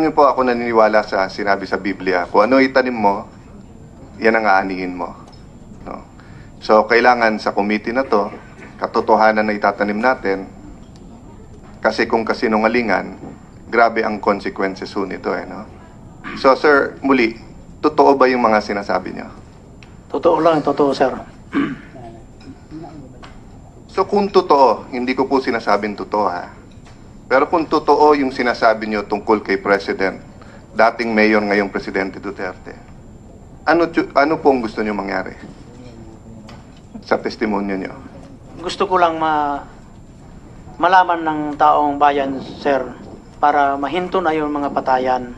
Alam niyo po, ako naniniwala sa sinabi sa Biblia, kung ano itanim mo, yan ang aanihin mo. No? So, kailangan sa committee na to, katotohanan na itatanim natin, kasi kung kasinungalingan, grabe ang consequences ho nito. No? So, sir, muli, totoo ba yung mga sinasabi niyo? Totoo lang, totoo, sir. So, kung totoo, hindi ko po sinasabing totoo, ha? Pero kung totoo yung sinasabi niyo tungkol kay President, dating Mayor, ngayong Presidente Duterte, ano pong gusto niyo mangyari sa testimonyo niyo? Gusto ko lang malaman ng taong bayan, sir, para mahinto na yung mga patayan.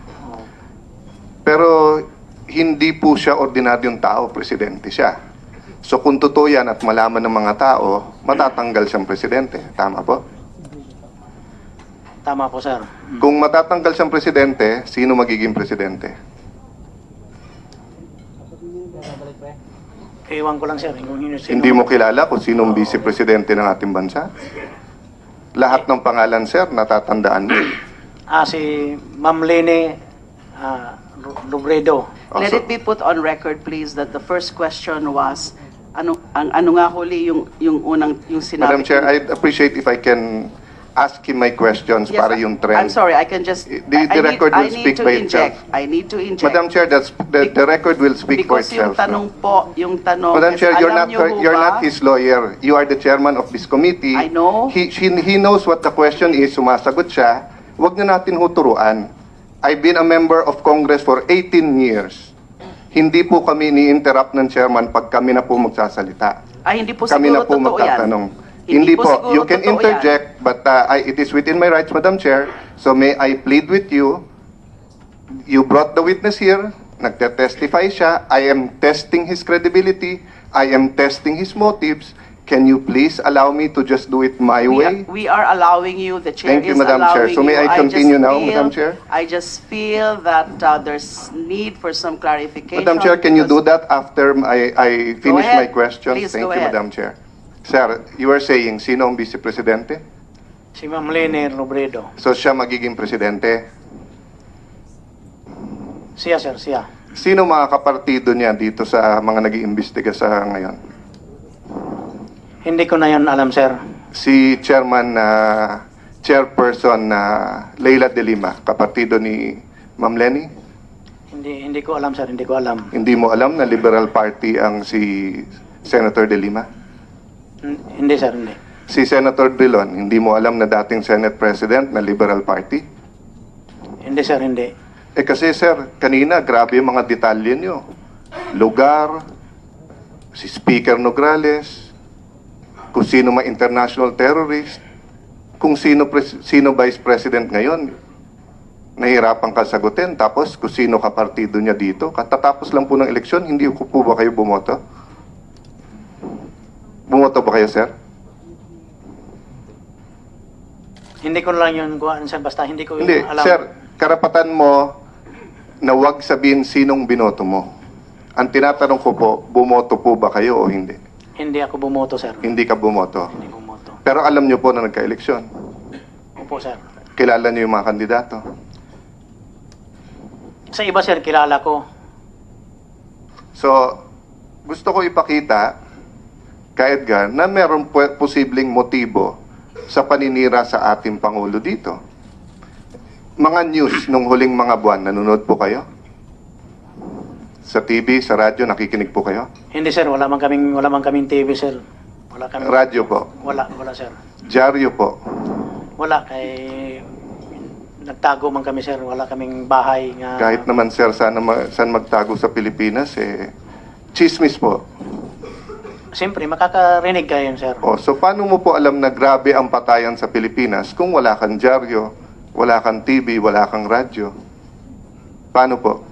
Pero hindi po siya ordinaryong tao, Presidente siya. So kung totoo yan at malaman ng mga tao, matatanggal siyang Presidente. Tama po? Tama po, sir. Kung matatanggal siyang Presidente, sino magiging Presidente? Iwan ko lang, sir. Kung sino. Hindi mo kilala kung sinong Vice Presidente ng ating bansa? Lahat ng pangalan, sir, natatandaan mo. Si Ma'am Lene Robredo. Let it be put on record, please, that the first question was, ano nga huli yung sinabi? Madam Chair, I'd appreciate if I can ask him my questions Yes, para yung trend. I'm sorry, I can just... The record will speak by itself. I need to inject. Madam Chair, the record will speak for Because yung itself. tanong po, yung tanong... Madam Chair, you're alam not niyo ho you're ba? not his lawyer. You are the chairman of this committee. I know. He knows what the question is. Sumasagot siya. Huwag na natin huturuan. I've been a member of Congress for 18 years. Hindi po kami ni-interrupt ng chairman pag kami na po magsasalita. Ay, hindi po Kami na siguro po totoo yan. magtatanong. Hindi po. siguro You can totoo interject, but it is within my rights, Madam Chair. So may I plead with you, you brought the witness here, nagte-testify siya, I am testing his credibility, I am testing his motives. Can you please allow me to just do it my way? We are allowing you, the chair Thank you, is Madam Chair. allowing So may you. I continue now, Madam feel- Chair? I just feel that there's need for some clarification. Madam Chair, can you do because- that after I finish my ahead. questions? Please, Thank go you, ahead. Madam Chair. Sir, you were saying, sino ang Vice Presidente? Si Ma'am Lene Robredo. So siya magiging Presidente. Siya, sir, siya. Sino mga kapartido niya dito sa mga nag-iimbestiga sa ngayon? Hindi ko na yan alam, sir. Si Chairman, Chairperson Leila de Lima, kapartido ni Ma'am Lenny? Hindi ko alam, sir. Hindi ko alam. Hindi mo alam na Liberal Party ang si Senator de Lima? Hindi, sir, hindi. Si Senator Drilon, hindi mo alam na dating Senate President na Liberal Party? Hindi, sir, hindi. Kasi sir, kanina grabe yung mga detalye nyo. Lugar, si Speaker Nograles, kung sino mga international terrorist, kung sino Vice President ngayon, nahihirapan ka sagutin. Tapos kung sino kapartido niya dito, katatapos lang po ng eleksyon, hindi ko po ba kayo bumoto? Bumoto ba kayo, sir? Hindi ko lang yun kuhaan, sir. Basta hindi ko Hindi, alam. sir, karapatan mo na wag sabihin sinong binoto mo. Ang tinatanong ko po, bumoto po ba kayo o hindi? Hindi ako bumoto, sir. Hindi ka bumoto. Hindi bumoto. Pero alam niyo po na nagka-eleksyon. Opo, sir. Kilala niyo yung mga kandidato. Sa iba, sir, kilala ko. So, gusto ko ipakita kay Edgar na meron posibleng motibo sa paninira sa ating Pangulo dito. Mga news nung huling mga buwan, nanonood po kayo? Sa TV, sa radyo, nakikinig po kayo? Hindi, sir. Wala man kaming TV, sir. Wala kaming... Radyo po. Wala, sir. Dyaryo po. Wala, nagtago man kami, sir. Wala kaming bahay nga... Kahit naman sir, saan magtago sa Pilipinas, chismis po. Siyempre, makakarinig kayo, sir. So paano mo po alam na grabe ang patayan sa Pilipinas kung wala kang dyaryo, wala kang TV, wala kang radyo? Paano po?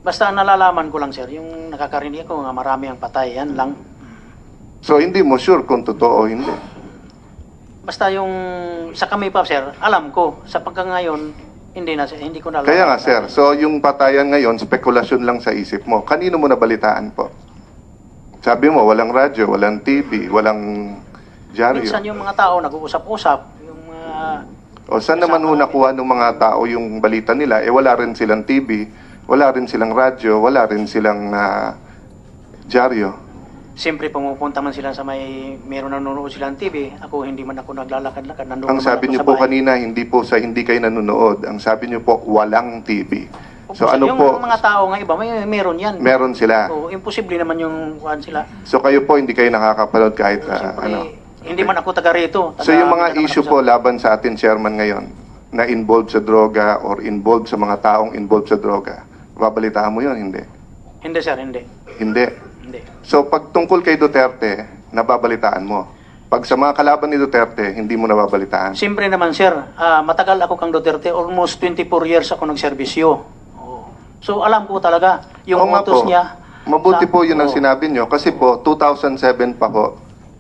Basta nalalaman ko lang, sir. Yung nakakarinig ko nga marami ang patay. Yan lang. So hindi mo sure kung totoo o hindi? Basta yung sa kami pa, sir, alam ko. Sa pagka ngayon, hindi ko nalalaman. Kaya nga sir, so yung patayan ngayon, spekulasyon lang sa isip mo. Kanino mo nabalitaan po? Sabi mo, walang radyo, walang TV, walang dyaryo. Minsan yung mga tao nag-uusap-usap. Yung O saan naman ho nakuha ng mga tao yung balita nila? Wala rin silang TV, wala rin silang radyo, wala rin silang dyaryo. Siyempre, pumupunta man sila sa meron nanonood silang TV. Ako, hindi man ako naglalakad-lakad. Nandun Ang naman sabi ako niyo sa po bahay. kanina, hindi kayo nanonood. Ang sabi niyo po, walang TV. So ano yung po, mga tao nga iba, meron yan. meron sila. Oo, imposible naman yung kuhan sila. So kayo po, hindi kayo nakakapanood kahit Siyempre, ano. hindi man ako taga rito. So yung mga issue po laban sa atin, Chairman, ngayon, na involved sa droga or involved sa mga taong involved sa droga, babalitaan mo yun, hindi? Hindi, sir, hindi. Hindi. Hindi. So pag tungkol kay Duterte, nababalitaan mo. Pag sa mga kalaban ni Duterte, hindi mo nababalitaan. Siyempre naman, sir, matagal ako kang Duterte. Almost 24 years ako nagserbisyo. Oo. So alam ko talaga yung Oo nga utos po. niya. Mabuti po yun ang Oo. sinabi nyo. Kasi po, 2007 pa po,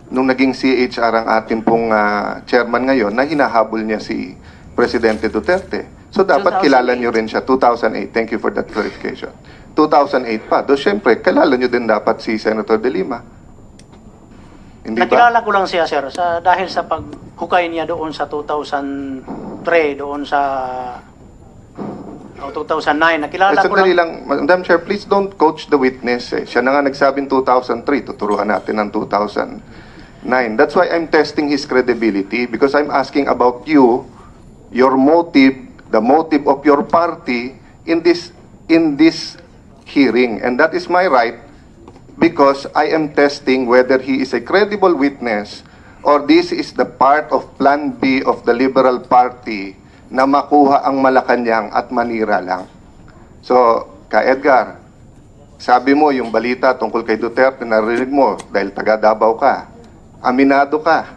nung naging CHR ang ating pong chairman ngayon, na hinahabol niya si Presidente Duterte. So dapat 2008. kilala nyo rin siya. 2008. Thank you for that clarification. 2008 pa. Do syempre, kilala nyo din dapat si Senator De Lima. Hindi ba? Nakilala ko lang siya, sir, dahil sa paghukay niya doon sa 2003, doon sa 2009. Nakilala ko Sandali lang. lang, Madam Chair, please don't coach the witness. Siya na nga nagsabing 2003, tuturuan natin ng 2009. That's why I'm testing his credibility because I'm asking about you, your motive, the motive of your party in this hearing. And that is my right because I am testing whether he is a credible witness or this is the part of Plan B of the Liberal Party na makuha ang Malacanang at manira lang. So, ka Edgar, sabi mo yung balita tungkol kay Duterte, narinig mo dahil taga Davao ka. Aminado ka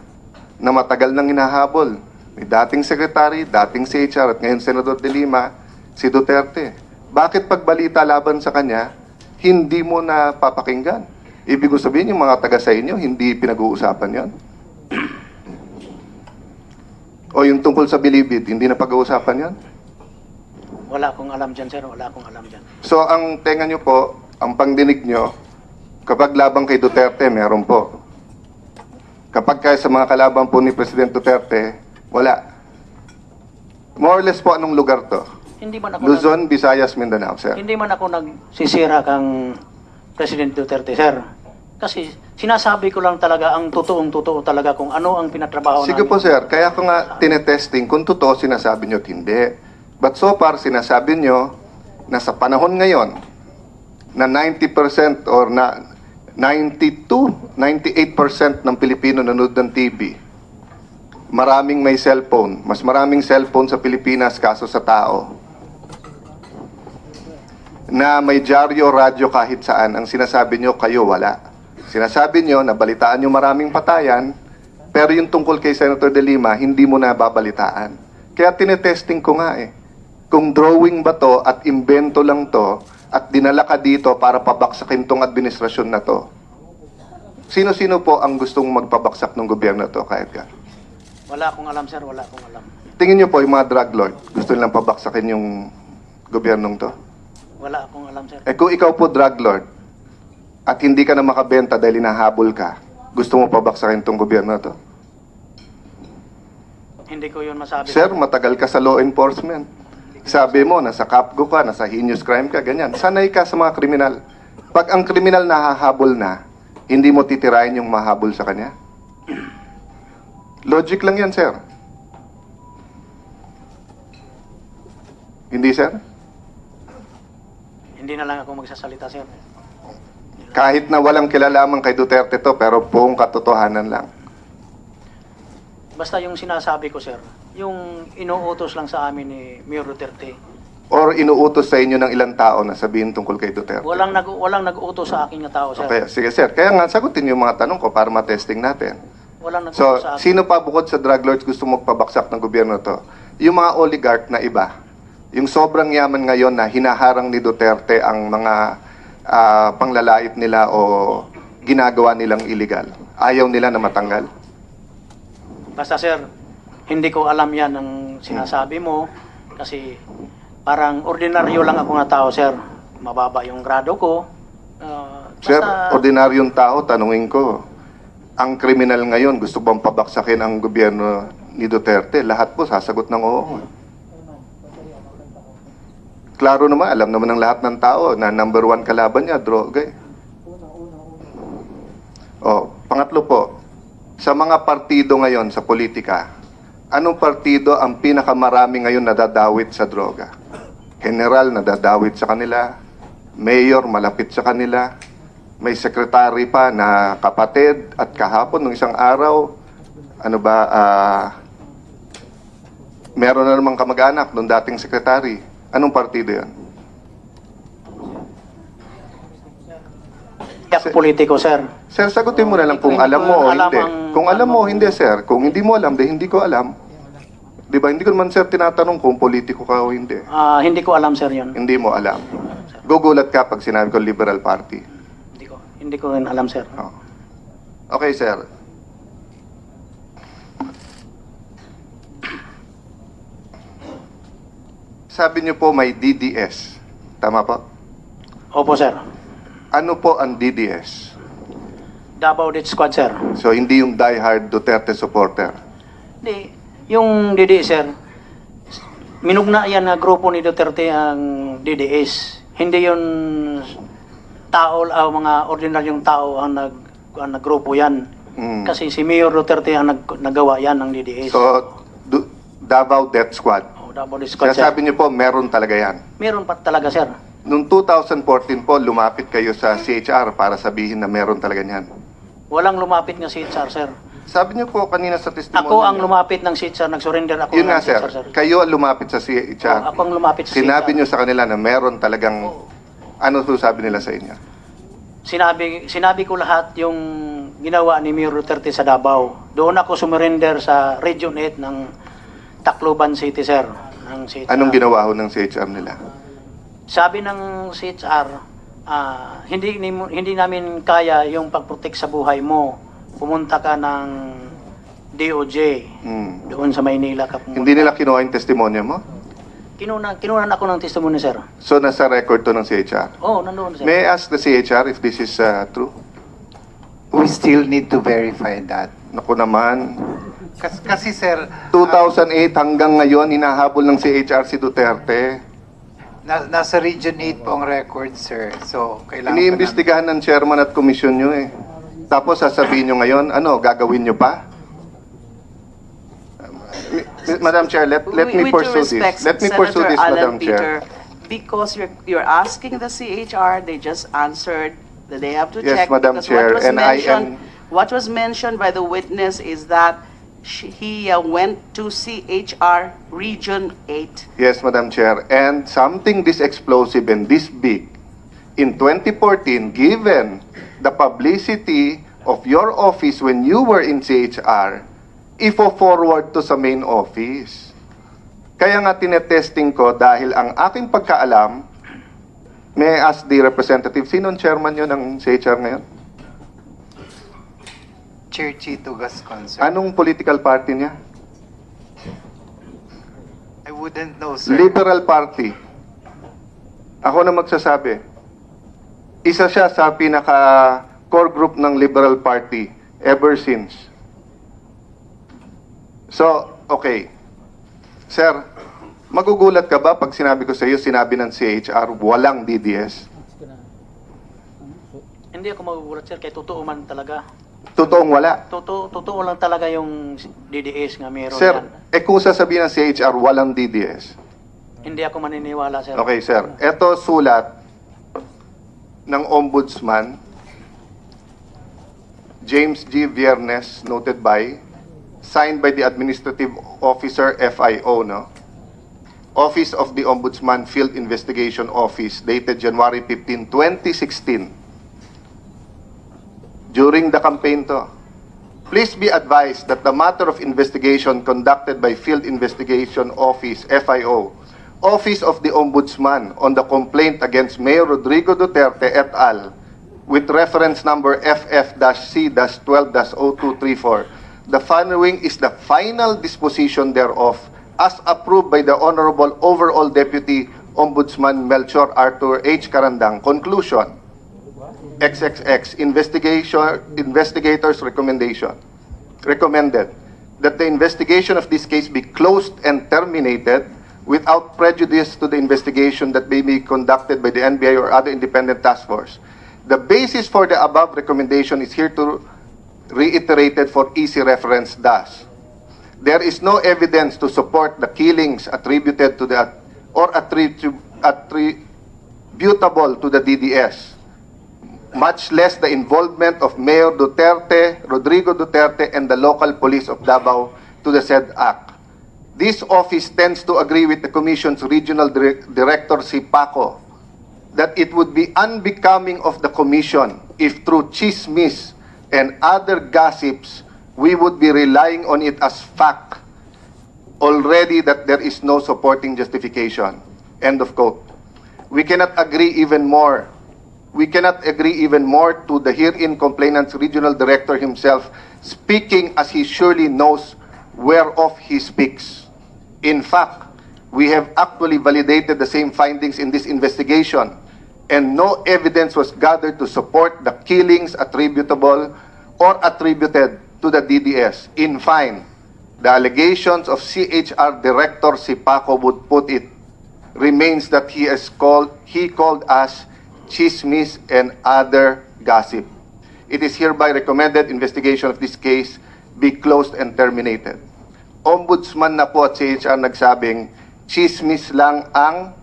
na matagal nang hinahabol ni dating sekretary, dating CHR at ngayon Senador De Lima, si Duterte. Bakit pagbalita laban sa kanya, hindi mo na papakinggan? Ibig ko sabihin yung mga taga sa inyo, hindi pinag-uusapan yon. O yung tungkol sa bilibid, hindi na pag-uusapan yon? Wala akong alam dyan, sir. Wala akong alam dyan. So ang tenga nyo po, ang pangdinig nyo, kapag labang kay Duterte, meron po. Kapag kaya sa mga kalaban po ni President Duterte, wala. More or less po anong lugar to? Hindi man ako Luzon, Visayas, Mindanao, sir. hindi man ako nagsisira kang President Duterte, sir. Kasi sinasabi ko lang talaga ang totoong-totoo talaga kung ano ang pinatrabaho Sige namin. po sir, kaya ko nga tinetesting kung totoo sinasabi nyo at hindi. But so far, sinasabi nyo na sa panahon ngayon, na 90% or na 98% ng Pilipino nanood ng TV, maraming may cellphone, mas maraming cellphone sa Pilipinas kaso sa tao, na may dyaryo, radyo kahit saan, ang sinasabi nyo, kayo wala. Sinasabi nyo, nabalitaan nyo maraming patayan, pero yung tungkol kay Senator De Lima, hindi mo na babalitaan. Kaya tinetesting ko nga kung drawing ba to at invento lang to, at dinala ka dito para pabaksakin tong administrasyon na to. Sino-sino po ang gustong magpabaksak ng gobyerno to, kahit ka? Wala akong alam, sir. Wala akong alam. Tingin nyo po yung mga drug lord, gusto nilang pabaksakin yung gobyernong to? Wala akong alam, sir. Kung ikaw po drug lord, at hindi ka na makabenta dahil hinahabol ka, gusto mo pabaksakin tong gobyerno to? Hindi ko yun masabi. Sir, matagal ka sa law enforcement. Sabi mo, nasa Capgo ka, nasa heinous crime ka, ganyan. Sanay ka sa mga kriminal. Pag ang kriminal nahahabol na, hindi mo titirahin yung mahabol sa kanya? Logic lang yan, sir. Hindi, sir? Hindi na lang ako magsasalita, sir. Kahit na walang kilalaman kay Duterte to, pero buong katotohanan lang. Basta yung sinasabi ko, sir, yung inuutos lang sa amin ni Mayor Duterte. Or inuutos sa inyo ng ilang tao na sabihin tungkol kay Duterte. Walang nag-uutos sa akin na tao, sir. Okay, sige, sir. Kaya nga, sagutin yung mga tanong ko para matesting natin. Walang nag-uutos So, sa akin. sino pa bukod sa drug lords gusto magpabaksak ng gobyerno to? Yung mga oligarch na iba. Yung sobrang yaman ngayon na hinaharang ni Duterte ang mga panglalait nila o ginagawa nilang illegal. Ayaw nila na matanggal. Basta, sir, hindi ko alam yan ang sinasabi mo kasi parang ordinaryo lang ako na tao, sir. Mababa yung grado ko. Sir, ordinaryong tao, tanungin ko, ang kriminal ngayon gusto bang pabaksakin ang gobyerno ni Duterte, lahat po sasagot ng oo. Klaro naman, alam naman ng lahat ng tao na number one kalaban niya, droga eh. Pangatlo po, sa mga partido ngayon sa politika, anong partido ang pinakamarami ngayon nadadawit sa droga? General nadadawit sa kanila, mayor malapit sa kanila, may sekretary pa na kapatid at kahapon ng isang araw, meron na namang kamag-anak nung dating sekretary. Anong partido yan? Yak politiko, sir. Sir, sagutin mo na lang kung alam mo o hindi. Kung alam mo, hindi, sir. Kung hindi mo alam, di hindi ko alam. Di ba? Hindi ko naman, sir, tinatanong kung politiko ka o hindi. Hindi ko alam, sir, yun. Hindi mo alam. Gugulat ka pag sinabi ko Liberal Party. Hindi ko rin alam, sir. Oh. Okay, sir. Sabi niyo po may DDS. Tama po? Opo, sir. Ano po ang DDS? Davao Death Squad, sir. So, hindi yung diehard Duterte supporter. Hindi. Yung DDS, sir, minugna yan na grupo ni Duterte ang DDS. Hindi yun tao, mga ordinaryong tao ang naggrupo yan. Kasi si Mayor Duterte ang nagawa yan ng DDS. So, Davao Death Squad. Davao Death Squad, Kaya sabi niyo po, meron talaga yan. Meron pa talaga, sir. Noong 2014 po, lumapit kayo sa CHR para sabihin na meron talaga niyan. Walang lumapit nga si HR, sir. Sabi niyo po kanina sa testimony. Ako ang lumapit ng CHR, nag-surrender ako Yun ng nga, sir. CHR, sir. Kayo ang lumapit sa CHR. Ako ang lumapit sa Sinabi CHR. niyo sa kanila na meron talagang... Ano po sabi nila sa inyo? Sinabi ko lahat yung ginawa ni Mayor Duterte sa Davao. Doon ako sumurrender sa Region 8 ng Tacloban City, sir. Ng CHR. Anong ginawa ho ng CHR nila? Sabi ng CHR, hindi namin kaya yung pag-protect sa buhay mo. Pumunta ka ng DOJ doon sa Maynila ka pumunta. Hindi nila kinuha yung testimonya mo? Kinunan ako ng testimony, sir. So, nasa record to ng CHR? Oo, nandoon, sir. May I ask the CHR if this is true? We still need to verify that. Naku naman. Kasi sir, 2008 hanggang ngayon, hinahabol ng CHR si Duterte. nasa Region 8 po ang record, sir. So, kailangan Iniimbestigahan ng chairman at komisyon nyo eh. Tapos sasabihin nyo ngayon, gagawin nyo pa? Madam Chair, let me pursue this. Let me pursue this, Madam Chair. Because you're asking the CHR, they just answered that they have to Yes, check. Madam because Chair, and I am- what was mentioned by the witness is that he went to CHR Region 8. Yes, Madam Chair. And something this explosive and this big, in 2014, given the publicity of your office when you were in CHR, ifo-forward to sa main office. Kaya nga tinetesting ko dahil ang aking pagkaalam, may I ask the representative, sinong chairman yun ng CHR ngayon? Chair Chito Gascon, sir. Anong political party niya? I wouldn't know, sir. Liberal Party. Ako na magsasabi. Isa siya sa pinaka-core group ng Liberal Party ever since. So, okay. Sir, magugulat ka ba pag sinabi ko sa iyo, sinabi ng CHR, walang DDS? Hindi ako magugulat, sir, kaya totoo man talaga. Totoong wala. Totoo lang talaga yung DDS nga meron Sir, yan. kung sasabihin ng CHR, walang DDS. Hindi ako maniniwala, sir. Okay, sir. Ito sulat ng Ombudsman, James G. Viernes, noted by, signed by the Administrative Officer, FIO, no? Office of the Ombudsman Field Investigation Office, dated January 15, 2016. During the campaign to, please be advised that the matter of investigation conducted by Field Investigation Office, FIO, Office of the Ombudsman on the complaint against Mayor Rodrigo Duterte et al. With reference number FF-C-12-0234. The following is the final disposition thereof as approved by the Honorable Overall Deputy Ombudsman Melchor Arthur H. Carandang. Conclusion. XXX investigators recommended that the investigation of this case be closed and terminated without prejudice to the investigation that may be conducted by the NBI or other independent task force. The basis for the above recommendation is here to reiterated for easy reference thus. There is no evidence to support the killings attributed to the or attributable to the DDS, much less the involvement of Mayor Duterte, Rodrigo Duterte, and the local police of Davao to the said act. This office tends to agree with the Commission's Regional Director, si Paco, that it would be unbecoming of the Commission if through chismis and other gossips, we would be relying on it as fact already that there is no supporting justification. End of quote. We cannot agree even more. We cannot agree even more to the herein complainant's regional director himself speaking as he surely knows whereof he speaks. In fact, we have actually validated the same findings in this investigation, and no evidence was gathered to support the killings attributable or attributed to the DDS. In fine, the allegations of CHR Director si Paco would put it remains that he called us chismis and other gossip. It is hereby recommended investigation of this case be closed and terminated. Ombudsman na po at CHR nagsabing chismis lang ang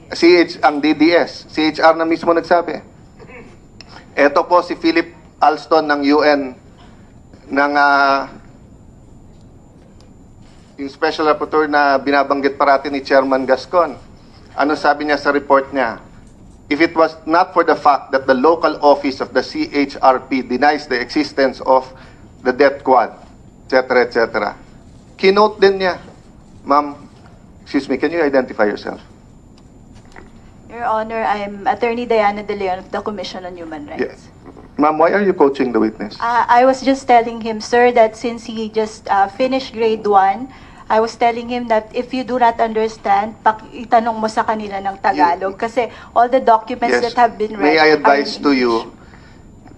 ang DDS. CHR na mismo nagsabi. Ito po si Philip Alston ng UN ng yung special rapporteur na binabanggit parati ni Chairman Gascon. Ano sabi niya sa report niya? If it was not for the fact that the local office of the CHRP denies the existence of the death squad, etc., etc. Kinote din niya. Ma'am, excuse me, can you identify yourself? Your Honor, I'm Attorney Diana De Leon of the Commission on Human Rights. Yes. Ma'am, why are you coaching the witness? I was just telling him, sir, that since he just finished grade 1, I was telling him that if you do not understand, itanong mo sa kanila ng Tagalog. Kasi all the documents Yes. that have been read May I are advise in to you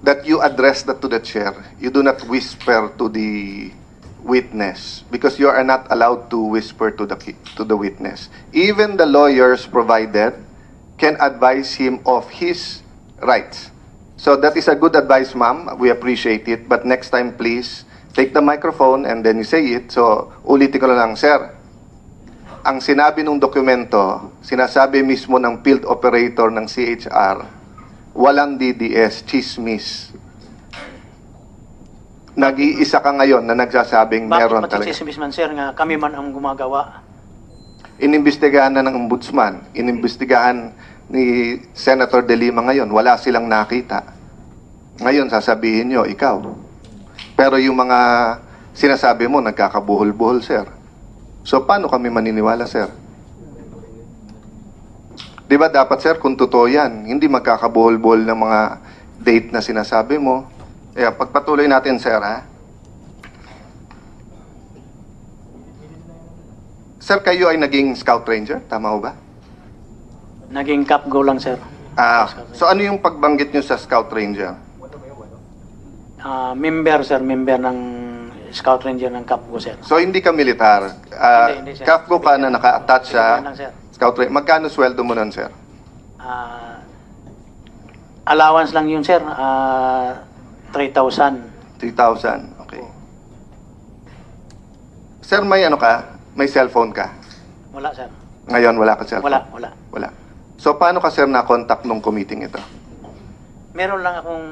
that you address that to the chair. You do not whisper to the witness because you are not allowed to whisper to the witness. Even the lawyers provided can advise him of his rights. So that is a good advice, ma'am. We appreciate it. But next time, please, take the microphone and then you say it. So, ulitin ko na lang, sir. Ang sinabi ng dokumento, sinasabi mismo ng field operator ng CHR, walang DDS, chismis. Nag-iisa ka ngayon na nagsasabing meron Bakit talaga. matsismis man, sir, nga kami man ang gumagawa? Inimbestigahan na ng ombudsman, inimbestigahan ni Senator De Lima ngayon, wala silang nakita. Ngayon, sasabihin nyo, ikaw. Pero yung mga sinasabi mo, nagkakabuhol-buhol, sir. So, paano kami maniniwala, sir? Di ba dapat, sir, kung totoo yan, hindi magkakabuhol-buhol ng mga date na sinasabi mo. Kaya, pagpatuloy natin, sir, ha? Sir, kayo ay naging scout ranger? Tama ho ba? Naging capgo lang, sir. So ano yung pagbanggit nyo sa scout ranger? Member, sir, member ng Scout Ranger ng capgo, sir. So hindi ka militar. Hindi, sir. Kafko ka na naka-attach sa Civilian lang, sir. scout ranger. Magkano sweldo mo nun, sir? Allowance lang yun, sir. 3,000. 3,000. Okay. Sir, may ano ka? May cellphone ka? Wala, sir. Ngayon, wala ka cellphone? Wala. Wala. So, paano ka, sir, na-contact nung committee ito? Meron lang akong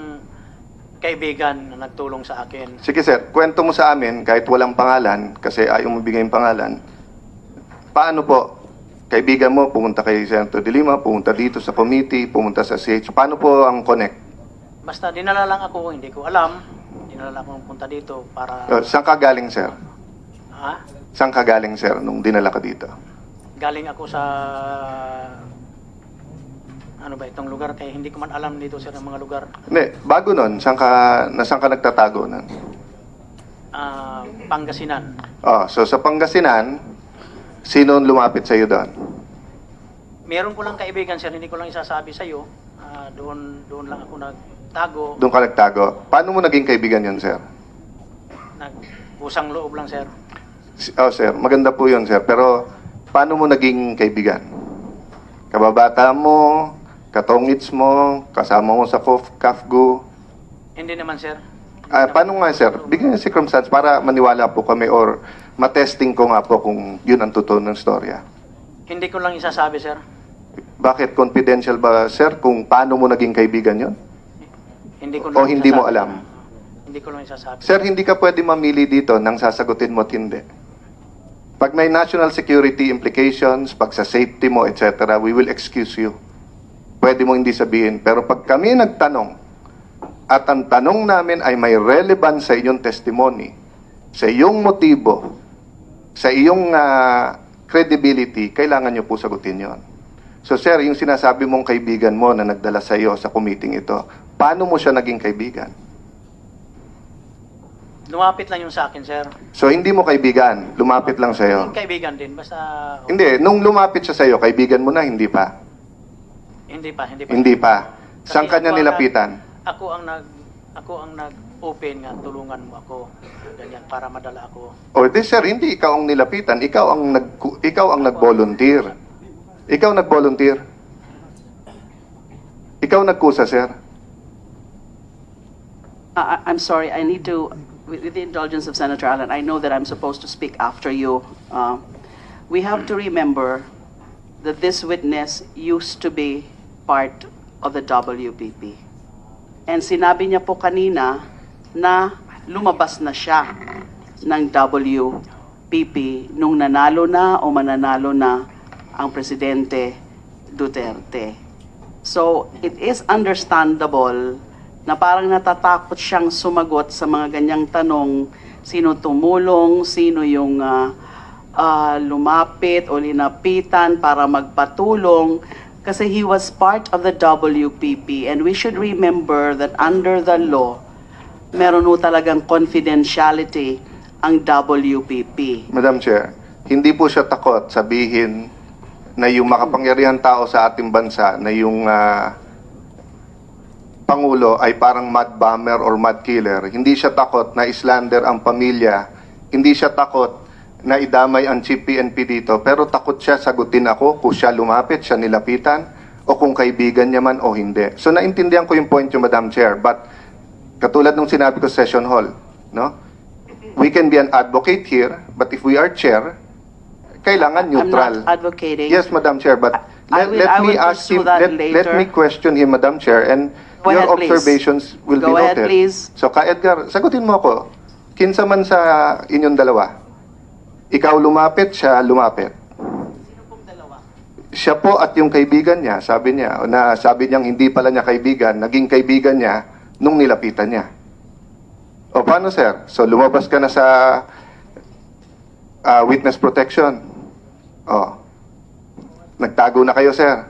kaibigan na nagtulong sa akin. Sige, sir. Kwento mo sa amin, kahit walang pangalan, kasi ayaw mo bigay yung pangalan, paano po, kaibigan mo, pumunta kay Senator De Lima, pumunta dito sa committee, pumunta sa CH, paano po ang connect? Basta dinala lang ako, hindi ko alam. Dinala lang akong punta dito para... Saan ka galing, sir? Ha? Saan ka galing, sir, nung dinala ka dito? Galing ako sa... Ano ba itong lugar? Kaya hindi ko man alam dito, sir, ang mga lugar. Hindi, bago nun, saan ka nagtatago nun? Pangasinan. Oh, so sa Pangasinan, sino ang lumapit sa iyo doon? Meron ko lang kaibigan, sir, hindi ko lang isasabi sa iyo. Doon lang ako nagtago. Doon ka nagtago. Paano mo naging kaibigan yun, sir? Nag-usang loob lang, sir. Oh, sir, maganda po yun, sir. Pero, paano mo naging kaibigan? Kababata mo, katongits mo, kasama mo sa Kafgu. Hindi naman, sir. Paano nga, sir? Bigyan ng circumstance para maniwala po kami or matesting ko nga po kung yun ang totoo ng storya. Hindi ko lang isasabi, sir. Bakit? Confidential ba, sir, kung paano mo naging kaibigan yun? Hindi ko O hindi mo isasabi. alam? Hindi ko lang isasabi. Sir, hindi ka pwede mamili dito nang sasagutin mo at hindi. Pag may national security implications, pag sa safety mo, etc., we will excuse you. Pwede mo hindi sabihin. Pero pag kami nagtanong, at ang tanong namin ay may relevance sa iyong testimony, sa iyong motibo, sa iyong credibility, kailangan nyo po sagutin yon. So sir, yung sinasabi mong kaibigan mo na nagdala sa iyo sa committee ito, paano mo siya naging kaibigan? Lumapit lang yung sa akin, sir. So hindi mo kaibigan, lumapit lang sa iyo. Yung kaibigan din, basta... Hindi, nung lumapit siya sa iyo, kaibigan mo na, hindi pa. Hindi pa. Hindi pa. Saan Kasi kanya ako ang nilapitan? Ako ang nag-open nga, tulungan mo ako. Ganyan, para madala ako. O di sir, hindi ikaw ang nilapitan, ikaw ang nag-volunteer. Ikaw nag-volunteer. Ikaw nagkusa, sir. I'm sorry, I need to, with the indulgence of Senator Allen, I know that I'm supposed to speak after you. We have to remember that this witness used to be part of the WPP. And sinabi niya po kanina na lumabas na siya ng WPP nung nanalo na o mananalo na ang Presidente Duterte. So, it is understandable na parang natatakot siyang sumagot sa mga ganyang tanong, sino tumulong, sino yung lumapit o linapitan para magpatulong, kasi he was part of the WPP, and we should remember that under the law, meron ho talagang confidentiality ang WPP. Madam Chair, hindi po siya takot sabihin na yung makapangyarihan tao sa ating bansa, na yung Pangulo ay parang mud bomber or mud killer. Hindi siya takot na islander ang pamilya. Hindi siya takot na idamay ang chief PNP dito. Pero takot siya sagutin ako kung siya lumapit, siya nilapitan, o kung kaibigan niya man o hindi. So naintindihan ko yung point yung Madam Chair. But katulad nung sinabi ko sa session hall, no? We can be an advocate here, but if we are chair, kailangan neutral. I'm not advocating. Yes, Madam Chair, but I will pursue that let later. me question him, Madam Chair, and Go your ahead, please. observations will Go be ahead, noted. please. So, Ka Edgar, sagutin mo ako. Kinsa man sa inyong dalawa? Ikaw lumapit, siya lumapit. Sino pong dalawa? Siya po at yung kaibigan niya, sabi niyang hindi pala niya kaibigan, naging kaibigan niya nung nilapitan niya. O paano, sir? So, lumabas ka na sa witness protection. O. Nagtago na kayo, sir.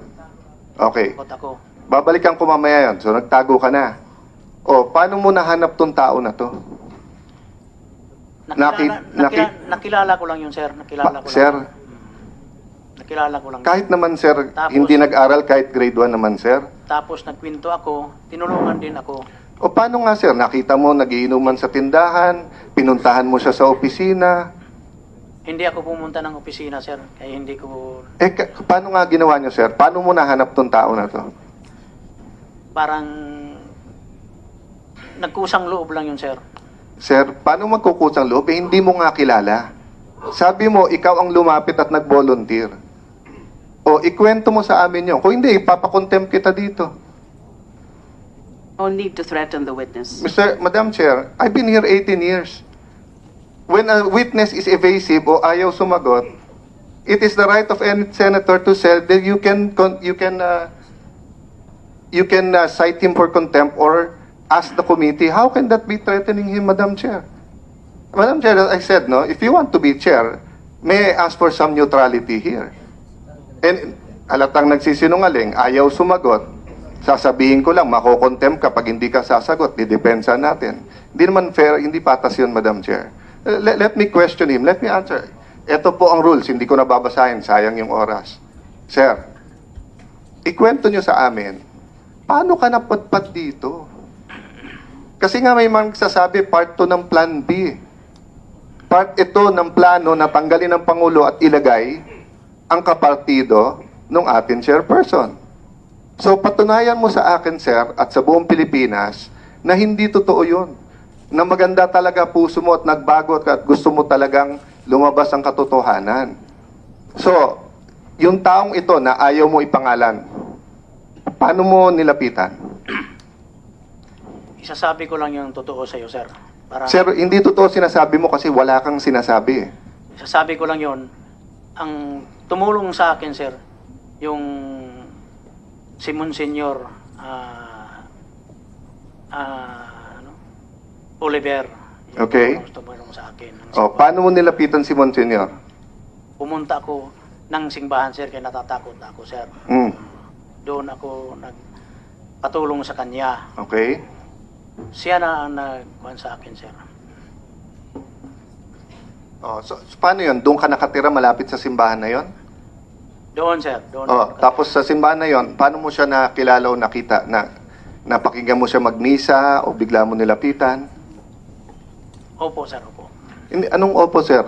Okay. Takot ako. Babalikan ko mamaya yun. So, nagtago ka na. O, paano mo nahanap tong tao na to? Nakilala ko lang yun, sir. Nakilala ko lang. Sir, Nakilala ko lang. kahit naman, sir, Tapos- hindi nag-aral kahit grade 1 naman, sir. Tapos nagkwento ako, tinulungan din ako. O, paano nga, sir? Nakita mo, nagiinuman sa tindahan, pinuntahan mo siya sa opisina. Hindi ako pumunta ng opisina, sir. Kaya hindi ko... Paano nga ginawa niyo, sir? Paano mo nahanap tong tao na to? Parang... Nagkusang loob lang yun, sir. Sir, paano magkukusang loob? Hindi mo nga kilala. Sabi mo, ikaw ang lumapit at nag-volunteer. O, ikwento mo sa amin yun. Kung hindi, ipapakontempt kita dito. No need to threaten the witness. Madam Chair, I've been here 18 years. When a witness is evasive o ayaw sumagot, it is the right of any senator to say that you can cite him for contempt or ask the committee. How can that be threatening him, Madam Chair? Madam Chair, as I said, no, if you want to be chair, may I ask for some neutrality here? And halatang nagsisinungaling, ayaw sumagot, sasabihin ko lang, makokontempt kapag hindi ka sasagot, didepensa natin. Hindi naman fair, hindi patas yun, Madam Chair. Let me question him, let me answer. Ito po ang rules, hindi ko nababasahin, sayang yung oras. Sir, ikwento nyo sa amin, paano ka napadpad dito? Kasi nga may magsasabi part 2 ng Plan B. part ito ng plano na tanggalin ng Pangulo at ilagay ang kapartido ng ating chairperson. So patunayan mo sa akin, sir, at sa buong Pilipinas na hindi totoo yun. Na maganda talaga puso mo at nagbago at gusto mo talagang lumabas ang katotohanan. So, yung taong ito na ayaw mo ipangalan, paano mo nilapitan? Isasabi ko lang yung totoo sa iyo, sir. Para Sir, hindi totoo sinasabi mo kasi wala kang sinasabi. isasabi ko lang yon. Ang tumulong sa akin, sir, yung si Monsignor ano? Oliver. Yung Okay. tumulong sa akin. O, paano mo nilapitan si Monsignor? Pumunta ako ng simbahan, sir, kaya natatakot ako, sir. Mm. Doon ako nagpatulong sa kanya. Okay. Siya na ang nagkuhan sa akin, sir. So paano yun? Doon ka nakatira malapit sa simbahan na yon? Doon, sir. Doon. Tapos sa simbahan na yon, paano mo siya nakilala o nakita? Napakinggan mo siya magmisa o bigla mo nilapitan? Opo, sir. Opo. Hindi, anong opo, sir?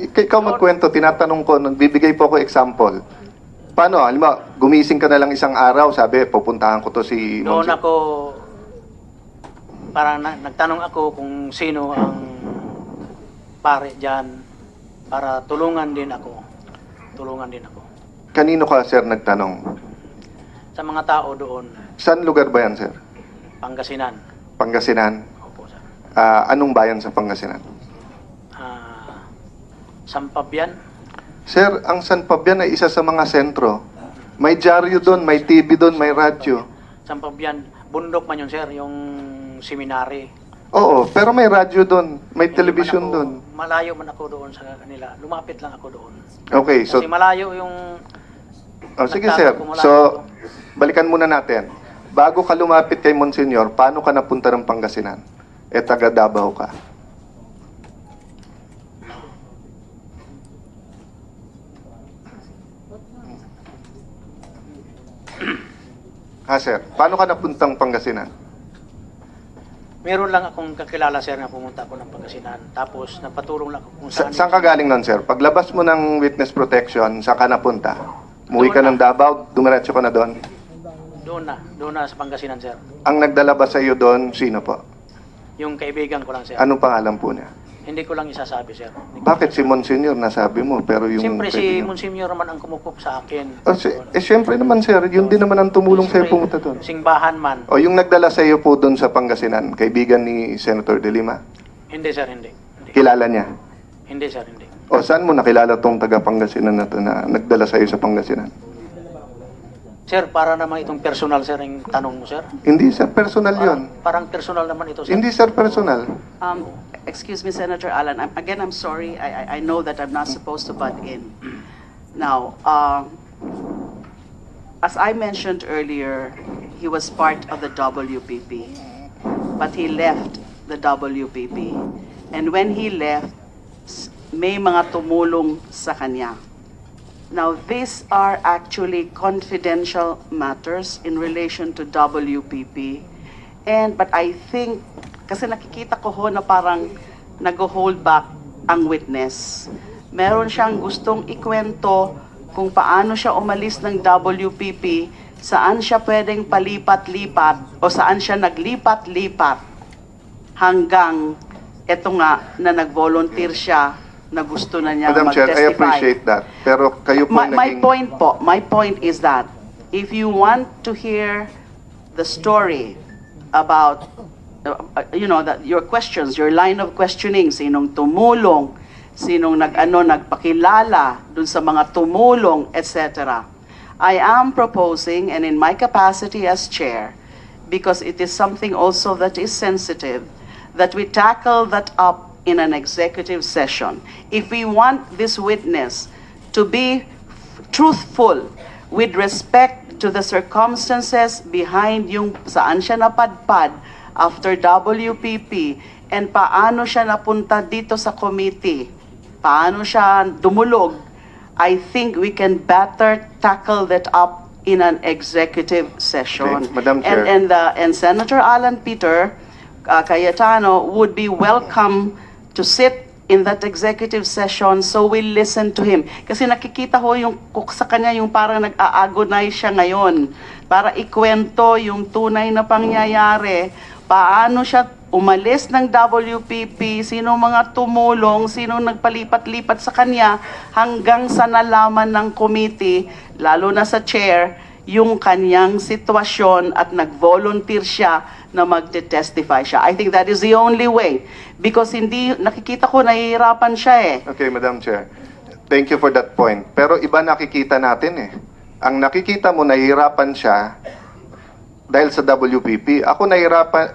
Ikaw magkwento, tinatanong ko, nagbibigay po ako example. Paano? Halimbawa, gumising ka na lang isang araw, sabi, pupuntahan ko to si Doon Monsignor. ako, parang nagtanong ako kung sino ang pare dyan para tulungan din ako. Tulungan din ako. Kanino ka, sir, nagtanong? Sa mga tao doon, Saan lugar ba yan, sir? Pangasinan. Pangasinan? Opo, sir. Anong bayan sa Pangasinan? Sampabyan. Sir, ang San Fabian ay isa sa mga sentro. May dyaryo doon, may TV doon, may radyo. Sampabyan. Bundok man yun, sir. Yung seminary. Oo, pero may radyo doon, may Hindi television man ako- doon. Malayo man ako doon sa kanila. Lumapit lang ako doon. Okay, so Kasi malayo yung... sige sir. So balikan muna natin. Bago ka lumapit kay Monsignor, paano ka napunta ng Pangasinan? Taga Davao ka. Ha, sir? Paano ka napuntang Pangasinan? Meron lang akong kakilala, sir, na pumunta ako ng Pangasinan. Tapos, napatulong lang ako kung saan. Saan ka galing nun, sir? Paglabas mo ng witness protection, saan ka napunta? Umuwi ka ng Davao, dumiretso ka na doon? Doon na sa Pangasinan, sir. Ang nagdala ba sa iyo doon, sino po? Yung kaibigan ko lang, sir. Anong pangalan po niya? Hindi ko lang isasabi, sir. Hindi ko- Bakit si Monsignor nasabi mo, pero yung... Siyempre, si kaibigan- Monsignor naman ang kumukup sa akin. Siyempre naman, sir, yun din naman ang tumulong sa'yo pumunta doon. Singbahan man. O yung nagdala sa iyo po doon sa Pangasinan, kaibigan ni Senator De Lima, Hindi, sir, hindi. kilala niya? Hindi, sir, hindi. O saan mo nakilala tong taga Pangasinan na to na nagdala sa iyo sa Pangasinan? Sir, para naman itong personal, sir, yung tanong mo, sir. Hindi, sir, personal yun. Parang personal naman ito, sir. Hindi, sir, personal. Excuse me, Senator Allen. I'm sorry. I know that I'm not supposed to butt in. Now, as I mentioned earlier, he was part of the WPP, but he left the WPP. And when he left, may mga tumulong sa kanya. Now, these are actually confidential matters in relation to WPP. But I think, kasi nakikita ko ho na parang nag-hold back ang witness. Meron siyang gustong ikwento kung paano siya umalis ng WPP, saan siya pwedeng palipat-lipat o saan siya naglipat-lipat hanggang eto nga na nag-volunteer siya na gusto na niya Madam Chair, I mag-testify. appreciate that. Pero kayo po My point is that if you want to hear the story about that your questions, your line of questioning, sinong tumulong, sinong nagpakilala dun sa mga tumulong, etc. I am proposing, and in my capacity as chair, because it is something also that is sensitive, that we tackle that up in an executive session. If we want this witness to be truthful with respect to the circumstances behind yung saan siya napadpad after WPP and paano siya napunta dito sa committee, paano siya dumulog, I think we can better tackle that up in an executive session. Okay, Madam Chair. And Senator Alan Peter Cayetano would be welcome to sit in that executive session, so we listen to him. Kasi nakikita ho yung sa kanya yung parang nag-a-agonize siya ngayon para ikwento yung tunay na pangyayari, paano siya umalis ng WPP, sino mga tumulong, sino nagpalipat-lipat sa kanya hanggang sa nalaman ng committee, lalo na sa chair, yung kanyang sitwasyon at nag-volunteer siya na magte-testify siya. I think that is the only way. Because hindi, nakikita ko, nahihirapan siya eh. Okay, Madam Chair. Thank you for that point. Pero iba nakikita natin eh. Ang nakikita mo, nahihirapan siya dahil sa WPP. Ako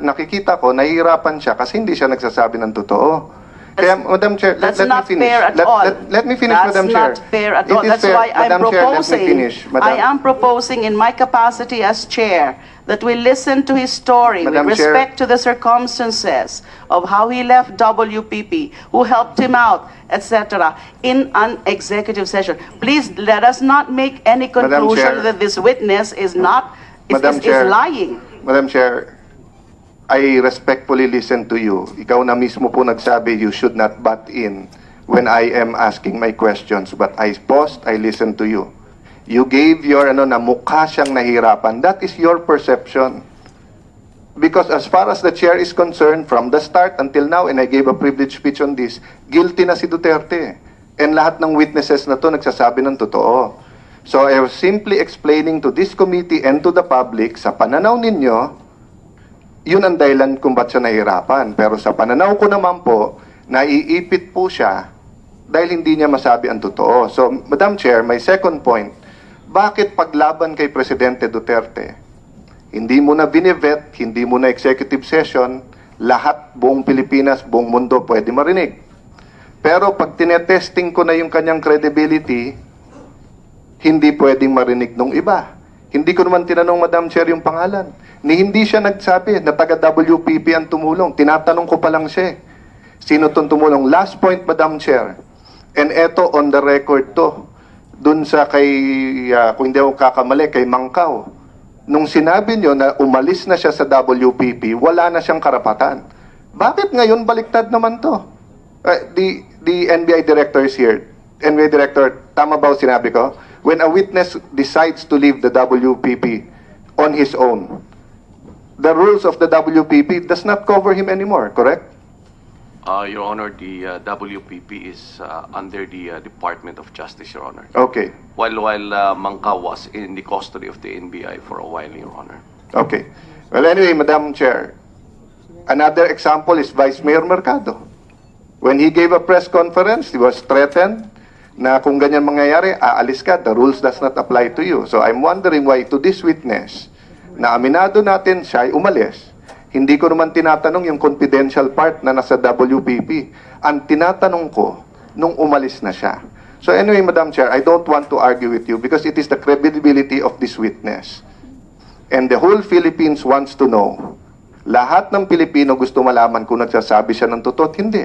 nakikita ko, nahihirapan siya kasi hindi siya nagsasabi ng totoo. Kaya, Madam Chair, let That's me not finish. fair at all. Let me finish, That's Madam Chair. not fair at It all. is That's fair. why I'm Madam Chair, let me proposing. finish. I am proposing in my capacity as chair that we listen to his story Madam with Chair. respect to the circumstances of how he left WPP, who helped him out, etc., in an executive session. Please let us not make any Madam conclusion Chair. that this witness is not Madam is Chair. lying. Madam Chair, I respectfully listen to you. Ikaw na mismo po nagsabi, you should not butt in when I am asking my questions. But I paused, I listened to you. You gave your, na mukha siyang nahirapan. That is your perception. Because as far as the chair is concerned, from the start until now, and I gave a privilege speech on this, guilty na si Duterte. And lahat ng witnesses na to nagsasabi ng totoo. So I was simply explaining to this committee and to the public, sa pananaw ninyo, yun ang dahilan kung ba't siya nahihirapan. Pero sa pananaw ko naman po, naiipit po siya dahil hindi niya masabi ang totoo. So, Madam Chair, my second point, bakit paglaban kay Presidente Duterte, hindi mo na binivet, hindi mo na executive session, lahat, buong Pilipinas, buong mundo pwede marinig. Pero pag tinetesting ko na yung kanyang credibility, hindi pwedeng marinig nung iba. Hindi ko naman tinanong, Madam Chair, yung pangalan. Hindi siya nagsabi na taga-WPP ang tumulong. Tinatanong ko pa lang siya. Sino tong tumulong? Last point, Madam Chair. And eto, on the record to. Dun sa kay, kung hindi ako kakamali, kay Mangkaw. Nung sinabi nyo na umalis na siya sa WPP, wala na siyang karapatan. Bakit ngayon baliktad naman to? The NBI director is here. NBI director, tama ba o sinabi ko? When a witness decides to leave the WPP on his own, the rules of the WPP does not cover him anymore, correct? Your Honor, the WPP is under the Department of Justice, Your Honor. Okay, While Mangka was in the custody of the NBI for a while, Your Honor. okay. Well, anyway, Madam Chair, another example is Vice Mayor Mercado. When he gave a press conference, he was threatened na kung ganyan mangyayari, aalis ka, the rules does not apply to you. So I'm wondering why to this witness, na aminado natin siya ay umalis, hindi ko naman tinatanong yung confidential part na nasa WPP. Ang tinatanong ko, nung umalis na siya. So anyway, Madam Chair, I don't want to argue with you because it is the credibility of this witness. And the whole Philippines wants to know. Lahat ng Pilipino gusto malaman kung nagsasabi siya ng totoo at hindi.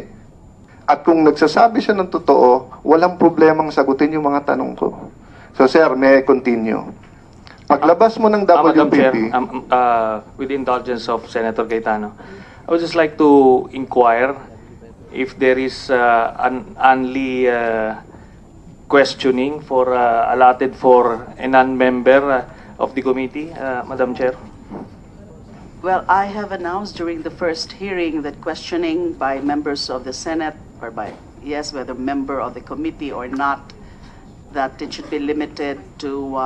At kung nagsasabi siya ng totoo, walang problemang sagutin yung mga tanong ko. So sir, may I continue? Paglabas mo ng Madam Chair, WPP, with the indulgence of Senator Cayetano, I would just like to inquire if there is an only questioning for allotted for a non-member of the committee, Madam Chair. Well, I have announced during the first hearing that questioning by members of the Senate or by, yes, whether member of the committee or not, that it should be limited to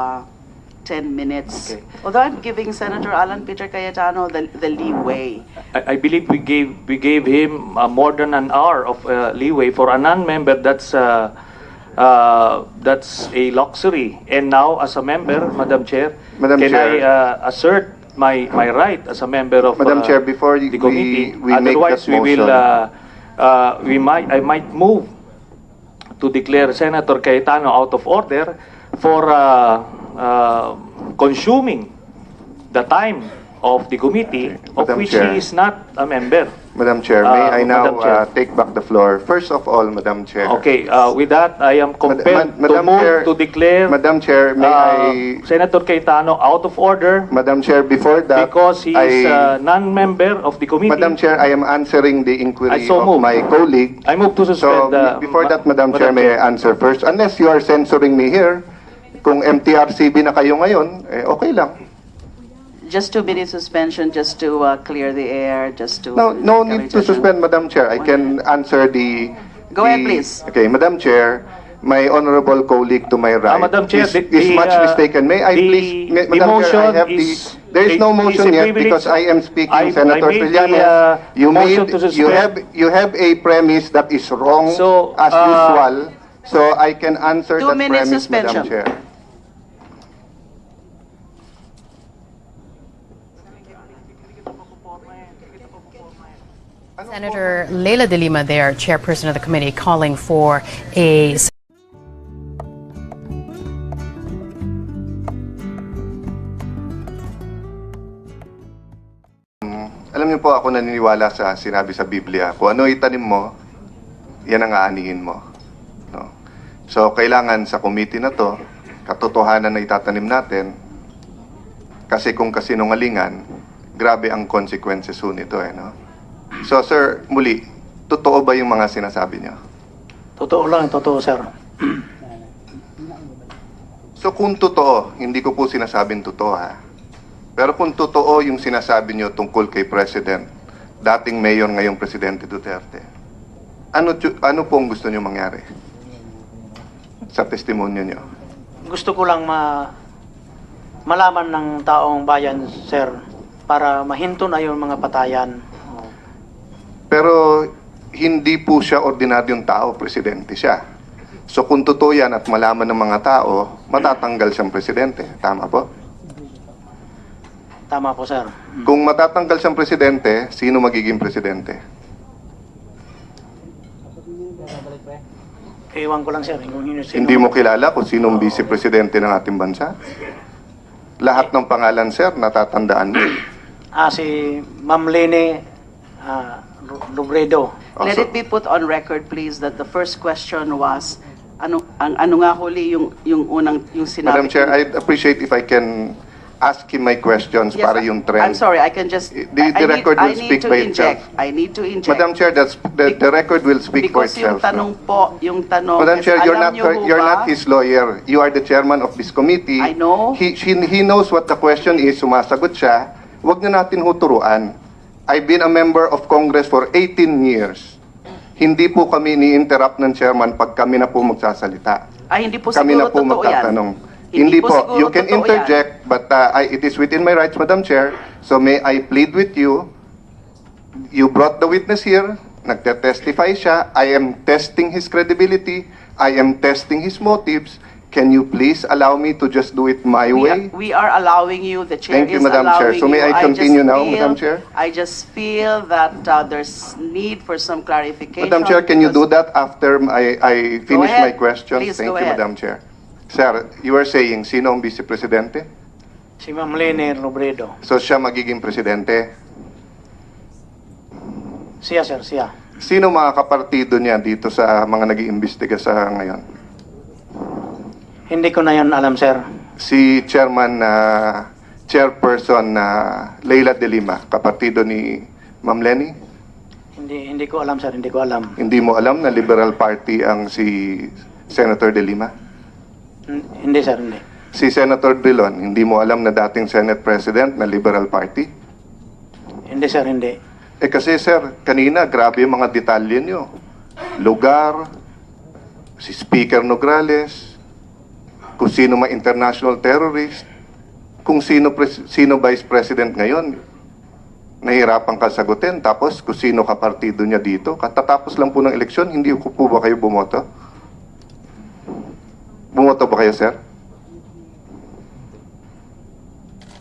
10 minutes. Okay. Although I'm giving Senator Alan Peter Cayetano the leeway. I believe we gave him more than an hour of leeway for a non-member. That's a luxury. And now, as a member, Madam Chair, Madam can Chair. I assert my right as a member of Madam Chair, before the committee? we make Otherwise, that we will motion. I might move to declare Senator Cayetano out of order for consuming the time of the committee, of Madam which Chair. he is not a member. Madam Chair, may I now Madam Chair. take back the floor? First of all, Madam Chair. Okay, with that, I am compelled to Madam move Chair, to declare Madam Chair, may Senator Cayetano out of order Madam Chair, before that, because he is a non-member of the committee. Madam Chair, I am answering the inquiry I so of move. my colleague. I move to So, suspend. before that, Madam Chair, may I answer first? Unless you are censoring me here, kung MTRCB na kayo ngayon, okay lang. Just 2 minutes suspension, just to clear the air, just to... No need to suspend, Madam Chair. I can answer the... Go ahead, please. Okay, Madam Chair, my honorable colleague to my right Madam Chair, is much mistaken. May I please... Madam Chair, I have there is no motion yet because I am speaking, Senator made the, Trillanes. You have a premise that is wrong So, as usual. So I can answer 2 that minutes premise, suspension. Madam Chair. Senator Leila de Lima there, chairperson of the committee, calling for a... Alam niyo po, ako naniniwala sa sinabi sa Biblia. Kung ano itanim mo, yan ang aanihin mo. No? So, kailangan sa committee na to, katotohanan na itatanim natin, kasi kung kasinungalingan, grabe ang consequences ho nito. No? So, sir, muli, totoo ba yung mga sinasabi niyo? Totoo lang, totoo, sir. So, kung totoo, hindi ko po sinasabing totoo, ha? Pero kung totoo yung sinasabi niyo tungkol kay President, dating Mayor, ngayong Presidente Duterte, ano pong gusto niyo mangyari sa testimonyo niyo? Gusto ko lang malaman ng taong bayan, sir, para mahinto na yung mga patayan. Pero hindi po siya ordinaryong tao, Presidente siya. So kung totoo yan at malaman ng mga tao, matatanggal siyang Presidente. Tama po? Tama po, sir. Kung matatanggal siyang Presidente, sino magiging Presidente? Iwan ko lang, sir. Kung sino- Hindi mo kilala kung sinong Vice Presidente ng ating bansa? Lahat ng pangalan, sir, natatandaan mo. Si Ma'am Lene Robredo. Let it be put on record, please, that the first question was, ano nga huli yung sinabi? Madam Chair, I'd appreciate if I can ask him my questions Yes, para yung trend. I'm sorry, I can just... The record will speak by itself. I need to inject. Madam Chair, the record will speak for Because yung itself. tanong po, yung tanong... Madam is, Chair, alam niyo ho you're ba- not his lawyer. You are the chairman of this committee. I know. He knows what the question is, sumasagot siya. Huwag na natin huturuan. I've been a member of Congress for 18 years. Hindi po kami ni-interrupt ng chairman pag kami na po magsasalita. Ay, hindi po Kami na siguro po totoo yan. magtatanong. Hindi po. siguro You can totoo interject, but it is within my rights, Madam Chair. So may I plead with you, you brought the witness here, nagte-testify siya, I am testing his credibility, I am testing his motives. Can you please allow me to just do it my way? We are allowing you, the chair Thank you, is Madam Chair. allowing So may you. I continue now, Madam feel- Chair? I just feel that there's need for some clarification. Madam Chair, can you do because- that after I finish my ahead. questions? Please, Thank go you, ahead. Madam Chair. Sir, you are saying, sino ang Vice Presidente? Si Ma'am Lene Robredo. So siya magiging Presidente. Siya, sir, siya. Sino mga kapartido niya dito sa mga nag-iimbestiga sa ngayon? Hindi ko na yan alam, sir. Si Chairperson Leila de Lima, kapartido ni Ma'am Lenny? Hindi ko alam, sir. Hindi ko alam. Hindi mo alam na Liberal Party ang si Senator de Lima? Hindi, sir, hindi. Si Senator Drilon, hindi mo alam na dating Senate President na Liberal Party? Hindi, sir, hindi. Kasi sir, kanina grabe yung mga detalye nyo. Lugar, si Speaker Nograles, kung sino mga international terrorist, kung sino Vice President ngayon, nahihirapan ka sagutin. Tapos kung sino kapartido niya dito, katatapos lang po ng eleksyon, hindi ko po ba kayo bumoto? Bumoto ba kayo, sir?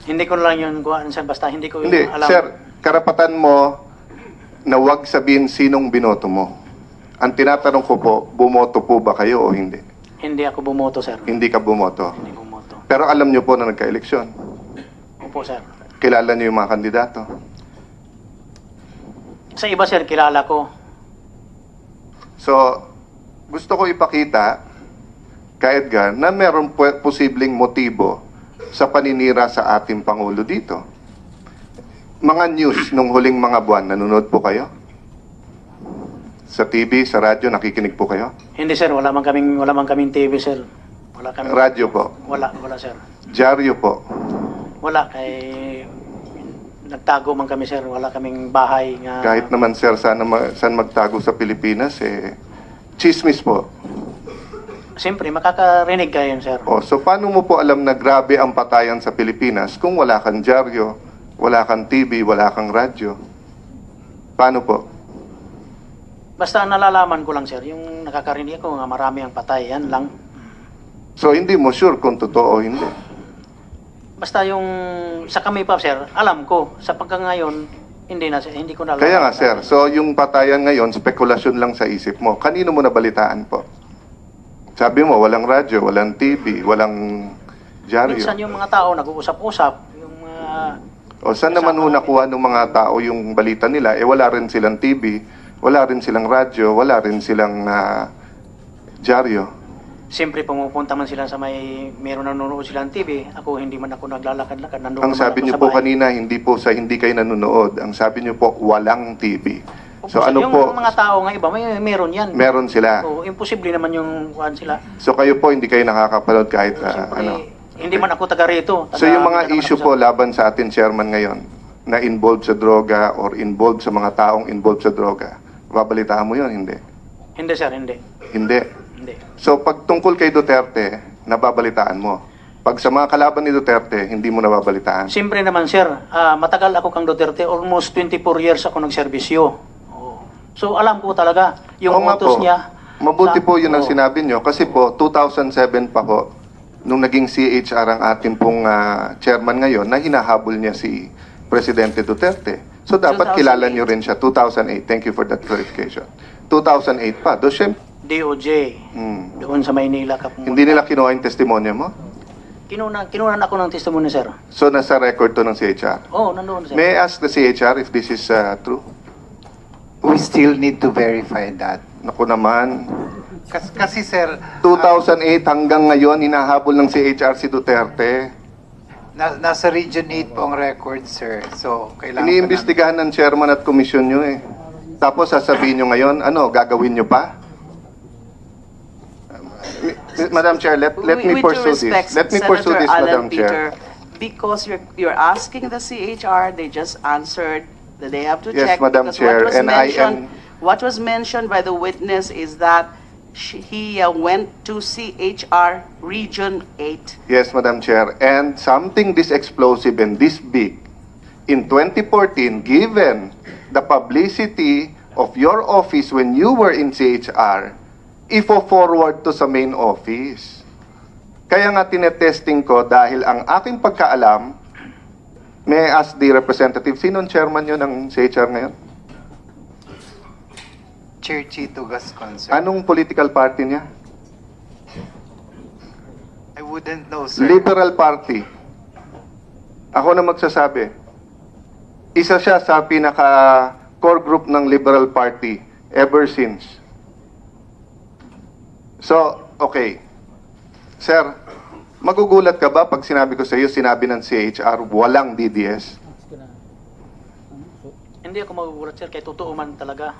Hindi ko lang yun kuhaan, sir. Basta hindi ko Hindi, alam. sir, karapatan mo na wag sabihin sinong binoto mo. Ang tinatanong ko po, bumoto po ba kayo o hindi? Hindi ako bumoto, sir. Hindi ka bumoto. Hindi bumoto. Pero alam niyo po na nagka-eleksyon. Opo, sir. Kilala niyo yung mga kandidato. Sa iba, sir, kilala ko. So, gusto ko ipakita kay Edgar na meron posibleng motibo sa paninira sa ating Pangulo dito. Mga news nung huling mga buwan, nanonood po kayo? Sa TV, sa radyo, nakikinig po kayo? Hindi, sir, wala man kaming TV, sir. Wala kaming Radyo po? wala, sir. Dyaryo po? Wala kay nagtago man kami, sir. Wala kaming bahay nga. Kahit naman, sir, saan magtago sa Pilipinas, chismis po. Siyempre, makakarinig kayo, sir. O, so paano mo po alam na grabe ang patayan sa Pilipinas kung wala kang dyaryo, wala kang TV, wala kang radyo? Paano po? Basta ang nalalaman ko lang, sir, yung nakakarinig ako nga marami ang patay, yan lang. So hindi mo sure kung totoo o hindi? Basta yung sa kami pa, sir, alam ko. Sa pagkangayon, hindi ko nalalaman. Kaya nga, sir, so yung patayan ngayon, spekulasyon lang sa isip mo. Kanino mo nabalitaan po? Sabi mo, walang radyo, walang TV, walang dyaryo. Minsan yung mga tao nag-uusap-usap, yung O saan naman ho nakuha ng mga tao yung balita nila? Wala rin silang TV, wala rin silang radyo, wala rin silang dyaryo. siyempre pumupunta man sila sa meron nanonood silang TV. Ako hindi man ako naglalakad-lakad. Nandun Ang naman sabi ako niyo sa po bahay. kanina, hindi kayo nanonood. Ang sabi niyo po, walang TV. So Opo, ano yung po, mga tao nga iba, meron yan. meron sila. Oo, imposible naman yung kuhan sila. So kayo po, hindi kayo nakakapanood kahit Siyempre, ano. hindi man ako taga rito. So yung mga issue po laban sa atin, Chairman, ngayon, na involved sa droga or involved sa mga taong involved sa droga, babalitaan mo yun, hindi? Hindi, sir, hindi. Hindi. Hindi. So pag tungkol kay Duterte, nababalitaan mo. Pag sa mga kalaban ni Duterte, hindi mo nababalitaan. Siyempre naman, sir, matagal ako kang Duterte. Almost 24 years ako nagserbisyo. Oo. So alam ko talaga yung Oo nga utos po. niya. Mabuti po yun ang Oo. sinabi nyo. Kasi po, 2007 pa po, nung naging CHR ang ating pong chairman ngayon, na hinahabol niya si Presidente Duterte. So dapat 2008. kilala nyo rin siya. 2008. Thank you for that clarification. 2008 pa. Do, syempre, DOJ, doon sa Maynila. hindi nila kinuha yung testimonya mo? Kinunan ako ng testimonya, sir. So nasa record to ng CHR. Oo, nandoon, sir. May I ask the CHR if this is true? We still need to verify that. Naku naman. Kasi sir, 2008 hanggang ngayon, hinahabol ng CHR si Duterte. nasa Region 8 po ang record, sir. So, kailangan Iniimbestigahan ng chairman at komisyon nyo eh. Tapos sasabihin nyo ngayon, ano, gagawin nyo pa? Madam Chair, let me With pursue due respect, this. Let me pursue Senator this, Alan Madam Peter, Chair. because you're asking the CHR, they just answered that they have to Yes, check. Madam because Chair, and I am- what was mentioned by the witness is that he went to CHR Region 8. Yes, Madam Chair. And something this explosive and this big, in 2014, given the publicity of your office when you were in CHR, ifo-forward to sa main office. Kaya nga tinetesting ko dahil ang aking pagkaalam, may I ask the representative, sinong chairman yun ng CHR ngayon? Chair Chito Gascon, sir. Anong political party niya? I wouldn't know, sir. Liberal Party. Ako na magsasabi. Isa siya sa pinaka-core group ng Liberal Party ever since. So, okay. Sir, magugulat ka ba pag sinabi ko sa iyo, sinabi ng CHR, walang DDS? Hindi ako magugulat, sir, kaya totoo man talaga.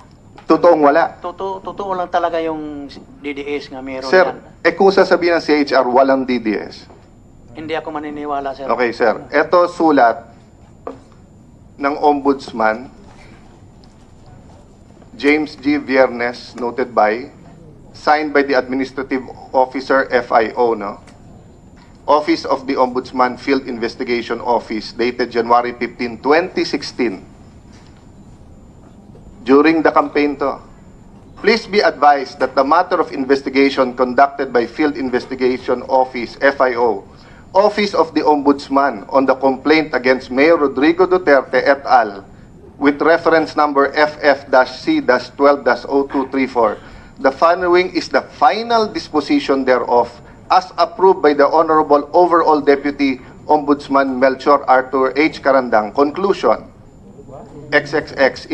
Totoong wala. Totoo lang talaga yung DDS nga meron Sir, yan. kung sasabihin ng CHR, walang DDS. Hindi ako maniniwala, sir. Okay, sir. Ito sulat ng Ombudsman, James G. Viernes, noted by, signed by the Administrative Officer, FIO, no? Office of the Ombudsman Field Investigation Office, dated January 15, 2016. During the campaign to, please be advised that the matter of investigation conducted by Field Investigation Office, FIO, Office of the Ombudsman on the complaint against Mayor Rodrigo Duterte et al. With reference number FF-C-12-0234. The following is the final disposition thereof as approved by the Honorable Overall Deputy Ombudsman Melchor Arthur H. Carandang. Conclusion. XXX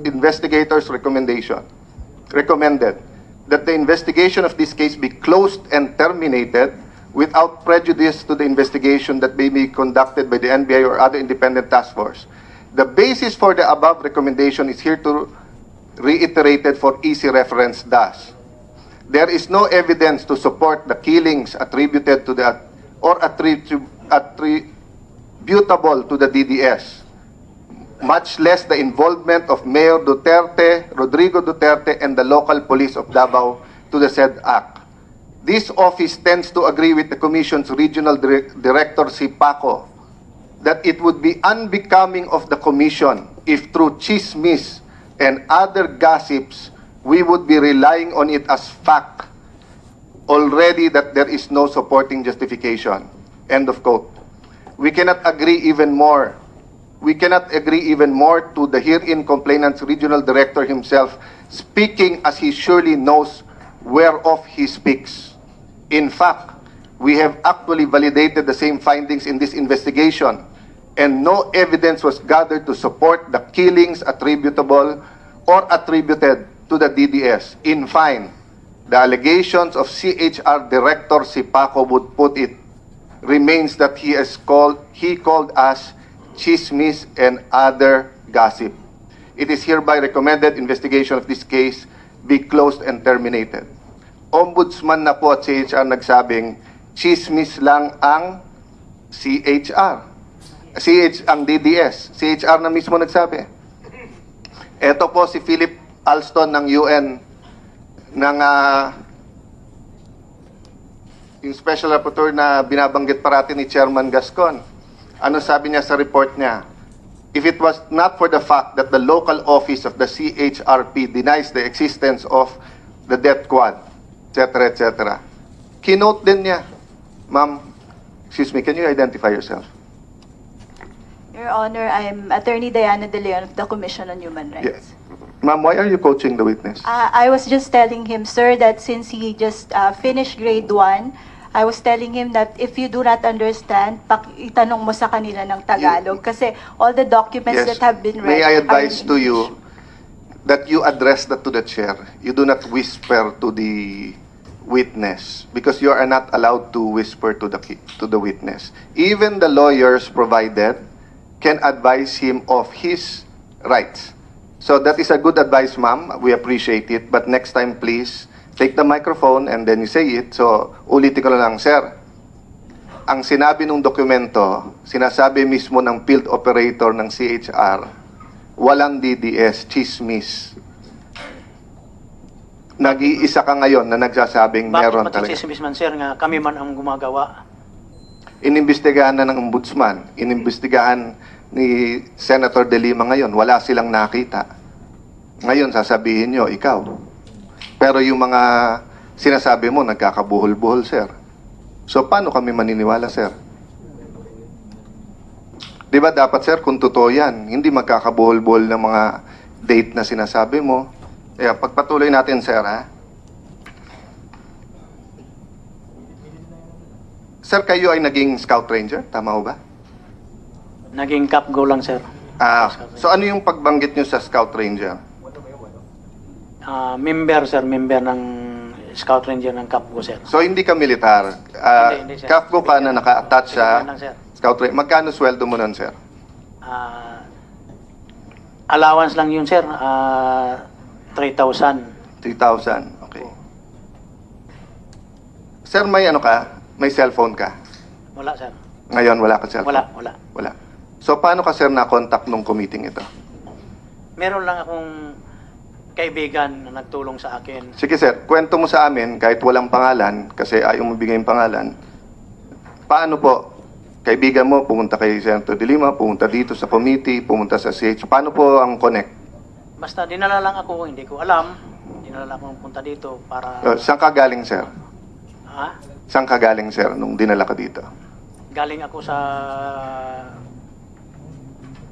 investigators recommended that the investigation of this case be closed and terminated without prejudice to the investigation that may be conducted by the NBI or other independent task force. The basis for the above recommendation is here to reiterated for easy reference thus. There is no evidence to support the killings attributed to the or attributable to the DDS, much less the involvement of Mayor Duterte, Rodrigo Duterte, and the local police of Davao to the said act. This office tends to agree with the Commission's Regional Director, si Paco, that it would be unbecoming of the Commission if through chismis and other gossips, we would be relying on it as fact already that there is no supporting justification. End of quote. We cannot agree even more. We cannot agree even more to the herein complainant's regional director himself speaking as he surely knows whereof he speaks. In fact, we have actually validated the same findings in this investigation, and no evidence was gathered to support the killings attributable or attributed to the DDS. In fine, the allegations of CHR Director si Paco would put it remains that he called us chismis and other gossip. It is hereby recommended investigation of this case be closed and terminated. Ombudsman na po at CHR nagsabing chismis lang ang ang DDS. CHR na mismo nagsabi. Ito po si Philip Alston ng UN ng yung special rapporteur na binabanggit parati ni Chairman Gascon. Ano sabi niya sa report niya? If it was not for the fact that the local office of the CHRP denies the existence of the death squad, etc., etc. Kinote din niya. Ma'am, excuse me, can you identify yourself? Your Honor, I'm Attorney Diana De Leon of the Commission on Human Rights. Yes. Ma'am, why are you coaching the witness? I was just telling him, sir, that since he just finished grade 1, I was telling him that if you do not understand, itanong mo sa kanila ng Tagalog. Kasi all the documents Yes. that have been read May I are advise in to English. you that you address that to the chair. You do not whisper to the witness because you are not allowed to whisper to the witness. Even the lawyers provided can advise him of his rights. So that is a good advice, ma'am. We appreciate it. But next time, please, take the microphone and then you say it. So, ulitin ko na lang, sir. Ang sinabi ng dokumento, sinasabi mismo ng field operator ng CHR, walang DDS, chismis. Nag-iisa ka ngayon na nagsasabing meron Bakit talaga. matichismis man, sir, nga kami man ang gumagawa? Inimbestigahan na ng ombudsman, inimbestigahan ni Senator De Lima ngayon, wala silang nakita. Ngayon, sasabihin nyo, ikaw. Pero yung mga sinasabi mo, nagkakabuhol-buhol, sir. So, paano kami maniniwala, sir? Di ba dapat, sir, kung totoo yan, hindi magkakabuhol-buhol ng mga date na sinasabi mo. Kaya, pagpatuloy natin, sir, ha? Sir, kayo ay naging scout ranger? Tama ho ba? Naging capgo lang, sir. So ano yung pagbanggit nyo sa scout ranger? Member, sir, member ng Scout Ranger ng capgo, sir. So hindi ka militar. Hindi, sir. Kafko ka na naka-attach sa Civilian lang, sir. scout ranger. Magkano sweldo mo nun, sir? Allowance lang yun, sir. 3,000. 3,000. Okay. Sir, may ano ka? May cellphone ka? Wala, sir. Ngayon, wala ka cellphone? Wala. Wala. So, paano ka, sir, na-contact nung committee ito? Meron lang akong kaibigan na nagtulong sa akin. Sige, sir. Kwento mo sa amin, kahit walang pangalan, kasi ayaw mo bigay yung pangalan, paano po, kaibigan mo, pumunta kay Senator De Lima, pumunta dito sa committee, pumunta sa CH, paano po ang connect? Basta dinala lang ako, hindi ko alam. Dinala lang akong punta dito para... Saan ka galing, sir? Ha? Saan ka galing, sir, nung dinala ka dito? Galing ako sa...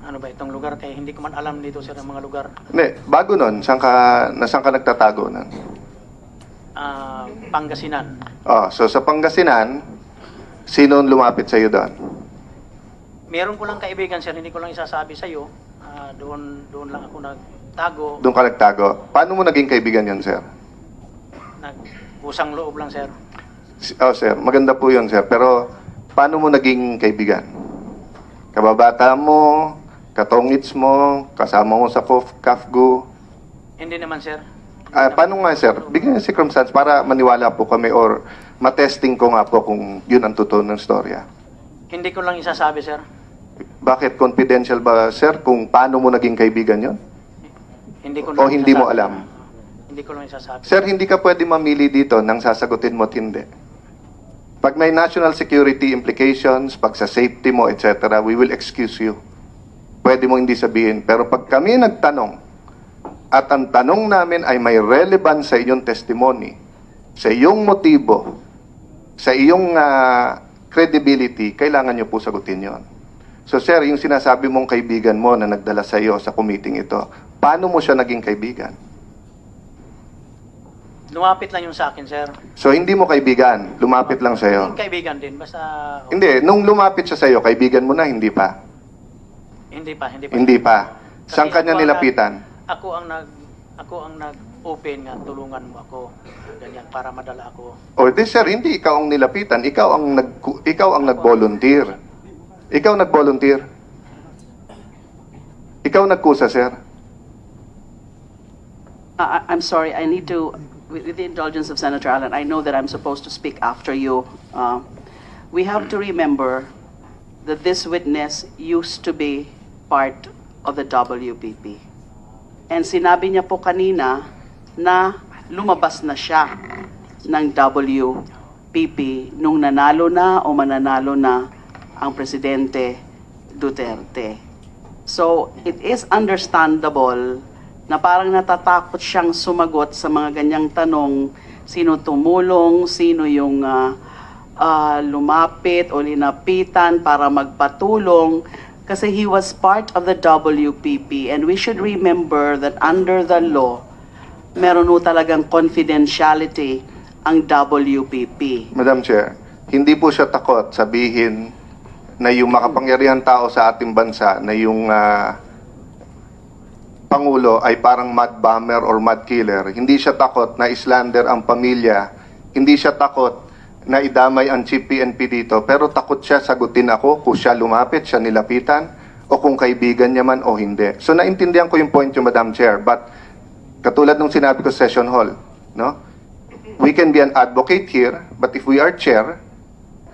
Ano ba itong lugar? Kaya hindi ko man alam dito, sir, ang mga lugar. Hindi, bago nun, saan ka nagtatago nun? Pangasinan. So sa Pangasinan, sino lumapit sa iyo doon? Meron ko lang kaibigan, sir, hindi ko lang isasabi sa iyo. doon lang ako nagtago. Doon ka nagtago. Paano mo naging kaibigan yon, sir? Nagkusang loob lang, sir. Oh, sir. Maganda po yun, sir. Pero paano mo naging kaibigan? Kababata mo, katongits mo, kasama mo sa Kafgu. Hindi naman, sir. Paano nga, sir? Bigyan ng circumstance para maniwala po kami or matesting ko nga po kung yun ang totoo ng storya. Hindi ko lang isasabi, sir. Bakit confidential ba, sir, kung paano mo naging kaibigan yon? Hindi ko O lang hindi mo isasabi. alam? Hindi ko lang isasabi. Sir, hindi ka pwede mamili dito nang sasagutin mo at hindi. Pag may national security implications, pag sa safety mo, etc., we will excuse you. Pwede mo hindi sabihin. Pero pag kami nagtanong, at ang tanong namin ay may relevance sa iyong testimony, sa iyong motibo, sa iyong credibility, kailangan nyo po sagutin yon. So sir, yung sinasabi mong kaibigan mo na nagdala sa iyo sa committee ito, paano mo siya naging kaibigan? Lumapit lang yung sa akin, sir. So hindi mo kaibigan, lumapit lang sa iyo. Yung kaibigan din, basta... Hindi, nung lumapit siya sa iyo, kaibigan mo na, hindi pa. Hindi pa. Hindi pa. Saan Kasi kanya ako ang nilapitan? Ako ang nag-open nga, tulungan mo ako. Ganyan, para madala ako. O di sir, hindi ikaw ang nilapitan, ikaw ang nag-volunteer. Ikaw nag-volunteer. Ikaw nagkusa, sir. I'm sorry, I need to, with the indulgence of Senator Allen, I know that I'm supposed to speak after you. We have to remember that this witness used to be part of the WPP. And sinabi niya po kanina na lumabas na siya ng WPP nung nanalo na o mananalo na ang Presidente Duterte. So, it is understandable na parang natatakot siyang sumagot sa mga ganyang tanong, sino tumulong, sino yung lumapit o linapitan para magpatulong, kasi he was part of the WPP, and we should remember that under the law, meron ho talagang confidentiality ang WPP. Madam Chair, hindi po siya takot sabihin na yung makapangyarihang tao sa ating bansa, na yung Pangulo ay parang mud bomber or mud killer. Hindi siya takot na islander ang pamilya. Hindi siya takot na idamay ang chief PNP dito. Pero takot siya sagutin ako kung siya lumapit, siya nilapitan, o kung kaibigan niya man o hindi. So naintindihan ko yung point yung Madam Chair. But katulad nung sinabi ko sa session hall, no? We can be an advocate here, but if we are chair,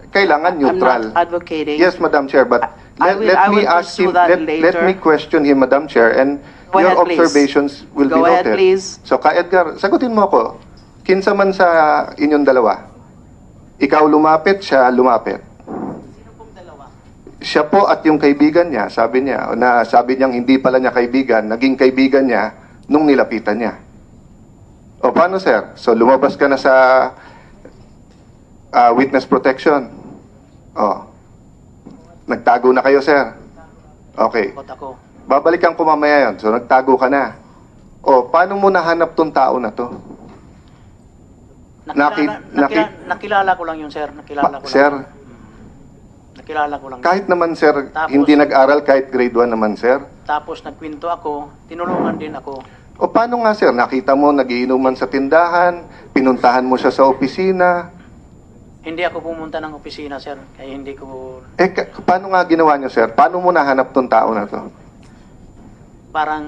kailangan neutral. I'm not advocating. Yes, Madam Chair, but I will pursue that later. let me question him, Madam Chair, and Go your ahead, please. observations will Go be ahead, noted. please. So, Ka Edgar, sagutin mo ako. Kinsa man sa inyong dalawa? Ikaw lumapit, siya lumapit. Sino pong dalawa? Siya po at yung kaibigan niya, sabi niyang hindi pala niya kaibigan, naging kaibigan niya nung nilapitan niya. O paano, sir? So, lumabas ka na sa witness protection. O. Nagtago na kayo, sir? Okay. Takot ako. Babalikan ko mamaya yun. So, nagtago ka na. O, paano mo nahanap tong tao na to? Nakilala ko lang yun, sir. Nakilala ko lang. Sir, Nakilala ko lang. kahit naman, sir, Tapos- hindi nag-aral kahit grade 1 naman, sir. Tapos nagkwento ako, tinulungan din ako. O paano nga, sir? Nakita mo, nagiinuman sa tindahan, pinuntahan mo siya sa opisina. Hindi ako pumunta ng opisina, sir. Kaya hindi ko... Paano nga ginawa niyo, sir? Paano mo nahanap tong tao na to? Parang...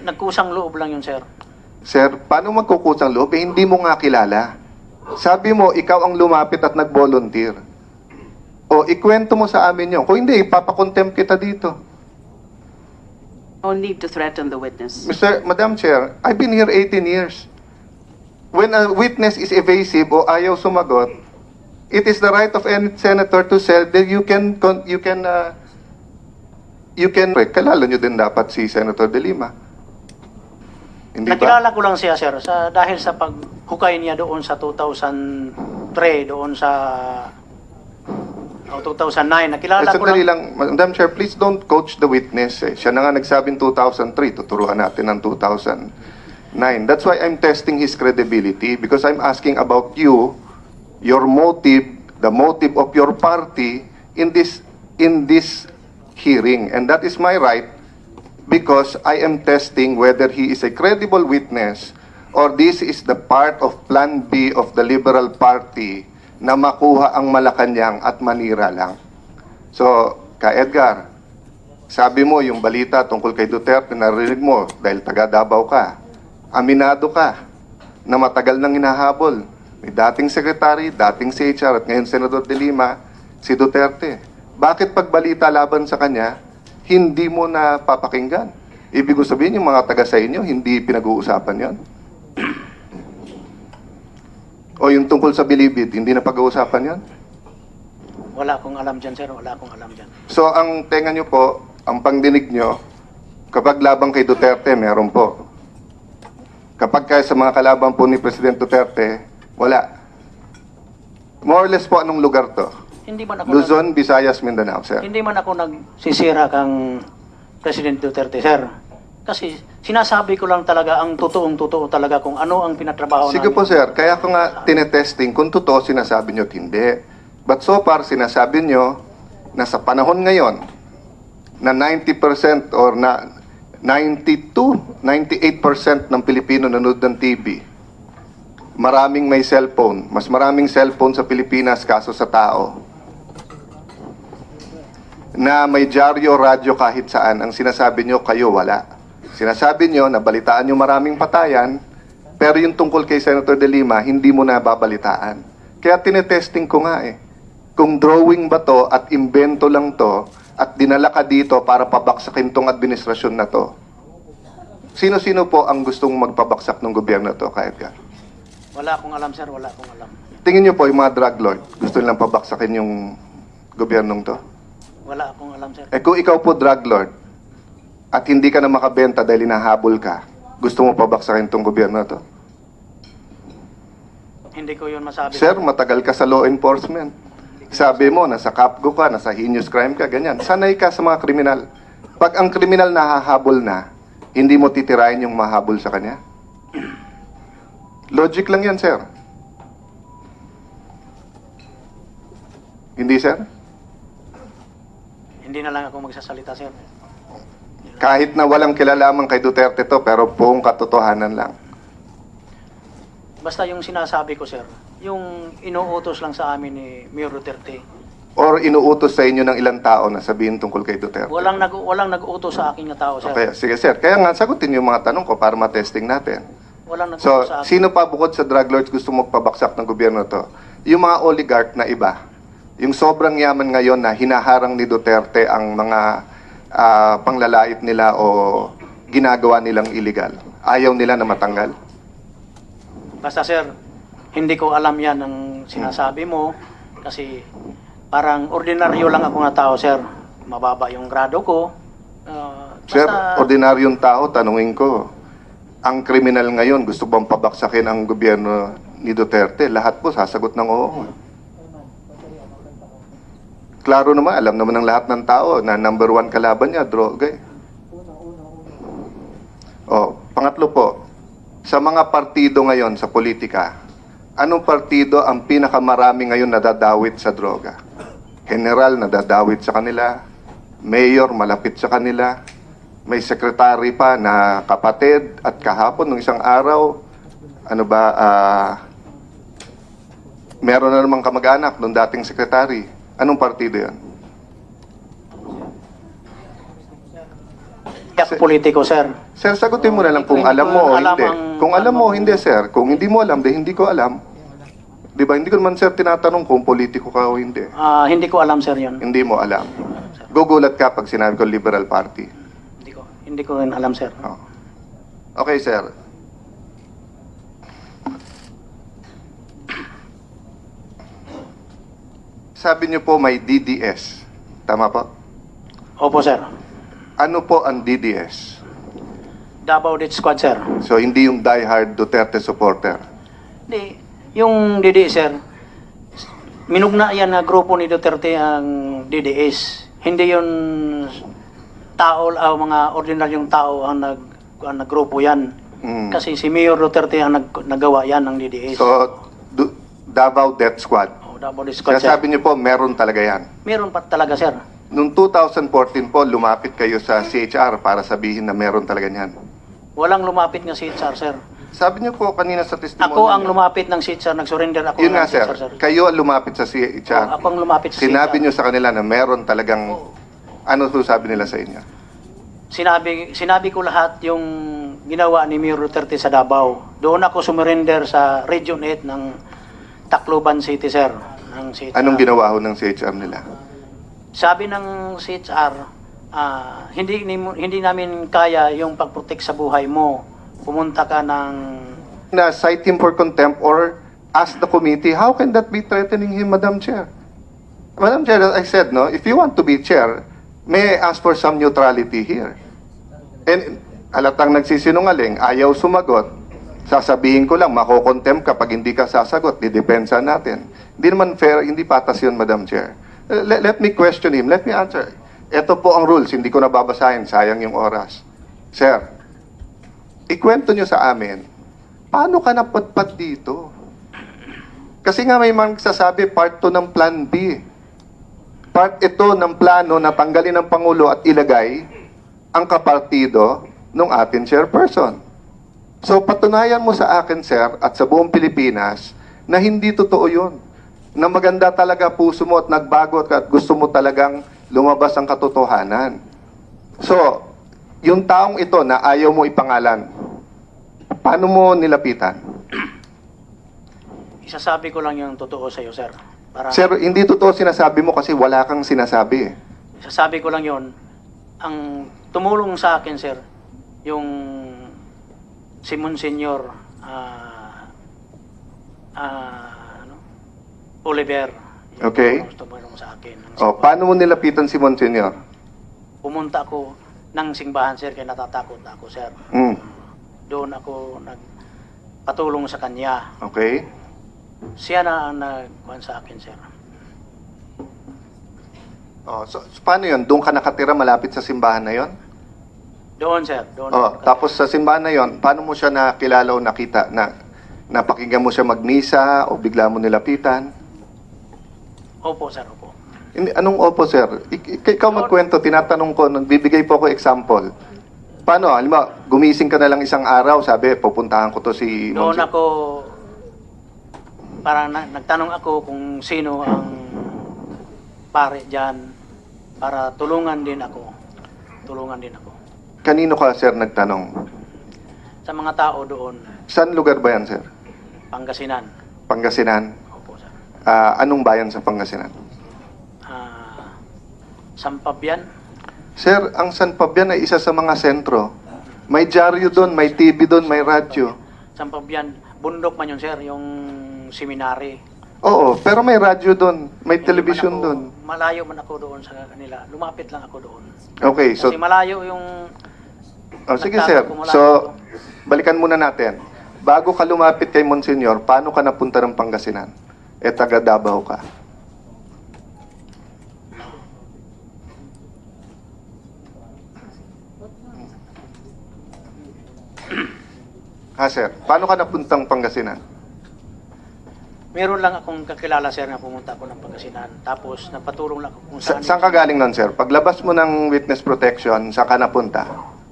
Nagkusang loob lang yun, sir. Sir, paano magkukusang loob? Hindi mo nga kilala. Sabi mo, ikaw ang lumapit at nag-volunteer. O, ikwento mo sa amin yun. Kung hindi, ipapakontempt kita dito. No need to threaten the witness. Madam Chair, I've been here 18 years. When a witness is evasive o ayaw sumagot, it is the right of any senator to say that you can kalala nyo din dapat si Senator De Lima. Hindi ba? Nakilala ko lang siya, sir, dahil sa paghukay niya doon sa 2003, doon sa 2009. Nakilala ko Sandali lang. lang, Madam Chair, please don't coach the witness. Siya na nga nagsabing 2003, tuturuan natin ng 2009. That's why I'm testing his credibility because I'm asking about you, your motive, the motive of your party in this hearing. And that is my right because I am testing whether he is a credible witness or this is the part of Plan B of the Liberal Party na makuha ang Malacanang at manira lang. So, Ka Edgar, sabi mo yung balita tungkol kay Duterte, narinig mo dahil taga Davao ka. Aminado ka na matagal nang hinahabol ni dating sekretary, dating CHR at ngayon Senador De Lima, si Duterte. Bakit pagbalita laban sa kanya, hindi mo na papakinggan? Ibig ko sabihin yung mga taga sa inyo, hindi pinag-uusapan yon? O yung tungkol sa bilibid, hindi na pag-uusapan yon? Wala akong alam dyan, sir. Wala akong alam dyan. So ang tenga nyo po, ang pangdinig nyo, kapag labang kay Duterte, meron po. Kapag kaya sa mga kalaban po ni President Duterte, wala. More or less po anong lugar to? Hindi man ako Luzon, Visayas, Mindanao, sir. hindi man ako nagsisira kang President Duterte, sir. Kasi sinasabi ko lang talaga ang totoong-totoo talaga kung ano ang pinatrabaho Sige namin. po, sir. Kaya ko nga tinetesting kung totoo sinasabi nyo at hindi. But so far, sinasabi nyo na sa panahon ngayon na 90% or na 98% ng Pilipino nanood ng TV, maraming may cellphone. Mas maraming cellphone sa Pilipinas kaso sa tao. Na may dyaryo, radyo kahit saan. Ang sinasabi nyo, kayo wala. Sinasabi nyo, nabalitaan nyo maraming patayan, pero yung tungkol kay Senator De Lima, hindi mo na babalitaan. Kaya tinetesting ko nga eh. Kung drawing ba to at invento lang to at dinala ka dito para pabaksakin tong administrasyon na to. Sino-sino po ang gustong magpabaksak ng gobyerno to, kahit ka? Wala akong alam, sir. Wala akong alam. Tingin nyo po yung mga drug lord, gusto nilang pabaksakin yung gobyernong to? Wala akong alam, sir. Eh kung ikaw po drug lord at hindi ka na makabenta dahil hinahabol ka, gusto mo pabaksakin tong gobyerno to? Hindi ko yun masabi. Sir, matagal ka sa law enforcement. Sabi mo, nasa Capgo ka, nasa heinous crime ka, ganyan. Sanay ka sa mga kriminal. Pag ang kriminal nahahabol na, hindi mo titirahin yung mahabol sa kanya? Logic lang yan, sir. Hindi, sir? Hindi na lang ako magsasalita, sir. Kahit na walang kilalaman kay Duterte to, pero buong katotohanan lang. Basta yung sinasabi ko, sir, yung inuutos lang sa amin ni Mayor Duterte. Or inuutos sa inyo ng ilang tao na sabihin tungkol kay Duterte? Walang nag-uutos sa akin na tao, sir. Okay, sige, sir. Kaya nga, sagutin yung mga tanong ko para matesting natin. Walang nag-uutos So, sa akin. sino pa bukod sa drug lords gusto magpabaksak ng gobyerno to? Yung mga oligarch na iba. Yung sobrang yaman ngayon na hinaharang ni Duterte ang mga panglalait nila o ginagawa nilang illegal. Ayaw nila na matanggal. Basta, sir, hindi ko alam yan ang sinasabi mo kasi parang ordinaryo lang ako na tao, sir. Mababa yung grado ko. Sir, ordinaryong tao, tanungin ko. Ang kriminal ngayon, gusto bang pabaksakin ang gobyerno ni Duterte? Lahat po sasagot ng oo. Klaro naman, alam naman ng lahat ng tao na number one kalaban niya, droga eh. Pangatlo po, sa mga partido ngayon sa politika, anong partido ang pinakamarami ngayon nadadawit sa droga? General nadadawit sa kanila, mayor malapit sa kanila, may sekretary pa na kapatid at kahapon nung isang araw, meron na namang kamag-anak nung dating sekretary. Anong partido yan? Yak politiko, sir. Sir, sagutin mo na lang kung alam mo o hindi. Kung alam mo, hindi, sir. Kung hindi mo alam, hindi ko alam. Di ba? Hindi ko naman, sir, tinatanong kung politiko ka o hindi. Hindi ko alam, sir, yun. Hindi mo alam. Gugulat ka pag sinabi ko Liberal Party. Hindi ko rin alam, sir. Oh. Okay, sir. Sabi niyo po may DDS. Tama po? Opo, sir. Ano po ang DDS? Davao Death Squad, sir. So, hindi yung diehard Duterte supporter. Hindi. Yung DDS, sir, minugna yan na grupo ni Duterte ang DDS. Hindi yun tao, mga ordinaryong tao ang naggrupo yan. Kasi si Mayor Duterte ang nagawa yan ng DDS. So, Davao Death Squad. Davao Death Squad, sir. Sabi niyo po, meron talaga yan. Meron pa talaga, sir. Noong 2014 po, lumapit kayo sa CHR para sabihin na meron talaga niyan. Walang lumapit ng CHR, sir. Sabi niyo po kanina sa testimony. Ako ang lumapit ng CHR, nag-surrender ako Yun ng nga, sir. CHR, sir. Kayo ang lumapit sa CHR. Ako ang lumapit sa Sinabi CHR. niyo sa kanila na meron talagang... Ano po sabi nila sa inyo? Sinabi ko lahat yung ginawa ni Mayor Duterte sa Davao. Doon ako sumurrender sa Region 8 ng Tacloban City, sir. Ng CHR. Anong ginawa ho ng CHR nila? Sabi ng CHR, hindi namin kaya yung pag-protect sa buhay mo. Pumunta ka ng... Na cite him for contempt or ask the committee, how can that be threatening him, Madam Chair? Madam Chair, as I said, no, if you want to be chair, may I ask for some neutrality here? And halatang nagsisinungaling, ayaw sumagot, sasabihin ko lang, makokontempt ka pag hindi ka sasagot, didepensa natin. Hindi naman fair, hindi patas yun, Madam Chair. Let me question him, let me answer. Ito po ang rules, hindi ko nababasahin, sayang yung oras. Sir, ikwento nyo sa amin, paano ka napadpad dito? Kasi nga may magsasabi, part 2 ng Plan B. Part ito ng plano na tanggalin ng Pangulo at ilagay ang kapartido ng ating chairperson. So patunayan mo sa akin, sir, at sa buong Pilipinas na hindi totoo yun. Na maganda talaga puso mo at nagbago at gusto mo talagang lumabas ang katotohanan. So, yung taong ito na ayaw mo ipangalan, paano mo nilapitan? Isasabi ko lang yung totoo sa iyo, sir. Para Sir, hindi totoo sinasabi mo kasi wala kang sinasabi. isasabi ko lang yon. Ang tumulong sa akin, sir, yung si Monsignor Oliver. Yung Okay. tumulong sa akin. O, paano mo nilapitan si Monsignor? Pumunta ako ng simbahan, sir, kaya natatakot ako, sir. Mm. Doon ako nagpatulong sa kanya. Okay. Siya na ang nagkuhan sa akin, sir. So paano yun? Doon ka nakatira malapit sa simbahan na yon? Doon, sir. Doon. Tapos sa simbahan na yon, paano mo siya nakilala o nakita? Napakinggan mo siya magmisa o bigla mo nilapitan? Opo, sir. Opo. Anong opo, sir? Ikaw magkwento, tinatanong ko, nagbibigay po ako example. Paano? Halimbawa, gumising ka na lang isang araw, sabi, pupuntahan ko to si Doon Monsignor. ako, parang nagtanong ako kung sino ang pare dyan para tulungan din ako. Tulungan din ako. Kanino ka, sir, nagtanong? Sa mga tao doon, Saan lugar ba yan, sir? Pangasinan. Pangasinan? Opo, sir. Anong bayan sa Pangasinan? Sampabyan. Sir, ang San Fabian ay isa sa mga sentro. May dyaryo doon, may TV doon, may radyo. Sampabyan. Bundok man yun, sir. Yung seminary. Oo, pero may radyo doon, may Hindi television man ako- doon. Malayo man ako doon sa kanila. Lumapit lang ako doon. Okay, so Kasi malayo yung... sige sir. So balikan muna natin. Bago ka lumapit kay Monsignor, paano ka napunta ng Pangasinan? Taga Davao ka. Ha, sir? Paano ka napuntang Pangasinan? Meron lang akong kakilala, sir, na pumunta ako ng Pangasinan. Tapos, napatulong lang ako kung saan. Saan ka galing nun, sir? Paglabas mo ng witness protection, saan ka napunta?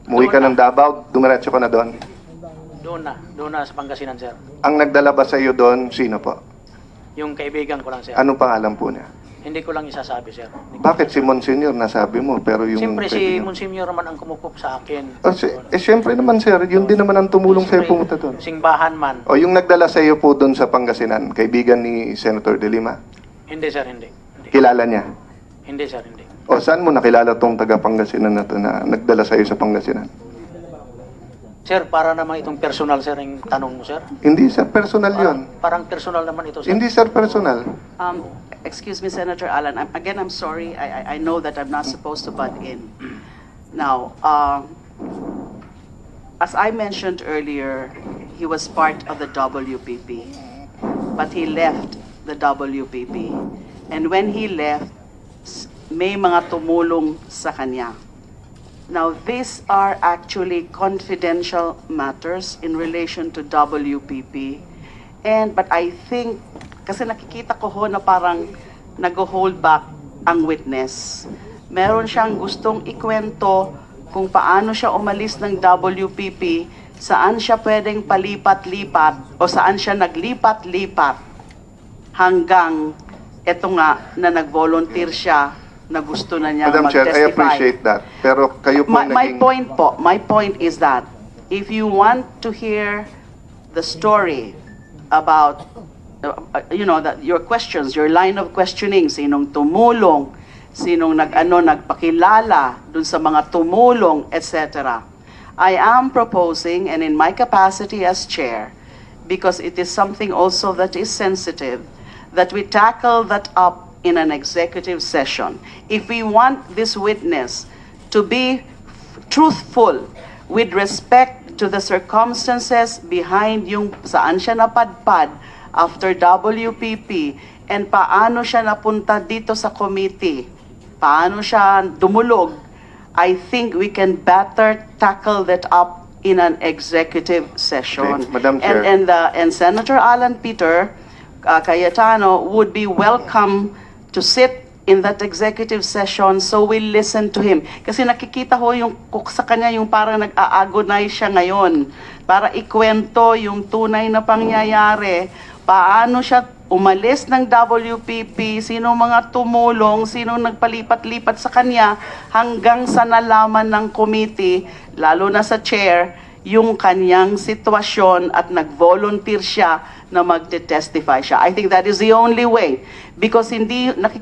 Umuwi ka Doon ng Davao, dumiretso ka na doon? Doon na sa Pangasinan, sir. Ang nagdala ba sa iyo doon, sino po? Yung kaibigan ko lang, sir. Anong pangalan po niya? Hindi ko lang isasabi, sir. Hindi ko- Bakit si Monsignor nasabi mo, pero yung... Siyempre, si kaibigan- Monsignor naman ang kumukup sa akin. Siyempre naman, sir, yun din naman ang tumulong sa'yo pumunta doon. Singbahan man. O yung nagdala sa iyo po doon sa Pangasinan, kaibigan ni Senator De Lima, Hindi, sir, hindi. kilala niya? Hindi, sir, hindi. O saan mo nakilala tong taga Pangasinan na to na nagdala sa iyo sa Pangasinan? Sir, para naman itong personal, sir, yung tanong mo, sir. Hindi, sir, personal yun. Parang personal naman ito, sir. Hindi, sir, personal. Excuse me, Senator Allen. I'm sorry. I know that I'm not supposed to butt in. Now, as I mentioned earlier, he was part of the WPP, but he left the WPP. And when he left, may mga tumulong sa kanya. Now, these are actually confidential matters in relation to WPP. But I think, kasi nakikita ko ho na parang nag-hold back ang witness. meron siyang gustong ikwento kung paano siya umalis ng WPP, saan siya pwedeng palipat-lipat o saan siya naglipat-lipat hanggang eto nga na nag-volunteer siya na gusto na niya Madam Chair, I mag-testify. appreciate that. Pero kayo po My point is that if you want to hear the story about that your questions, your line of questioning, sinong tumulong, sinong nagpakilala dun sa mga tumulong, etc. I am proposing, and in my capacity as chair, because it is something also that is sensitive, that we tackle that up in an executive session. If we want this witness to be truthful with respect to the circumstances behind yung saan siya napadpad after WPP and paano siya napunta dito sa committee, paano siya dumulog, I think we can better tackle that up in an executive session. Okay, Madam Chair. And Senator Alan Peter Cayetano would be welcome to sit in that executive session so we listen to him. Kasi nakikita ho yung sa kanya yung parang nag-agonize siya ngayon para ikwento yung tunay na pangyayari, paano siya umalis ng WPP, sinong mga tumulong, sinong nagpalipat-lipat sa kanya hanggang sa nalaman ng committee, lalo na sa chair, yung kanyang sitwasyon at nag-volunteer siya na magte-testify siya. I think that is the only way because hindi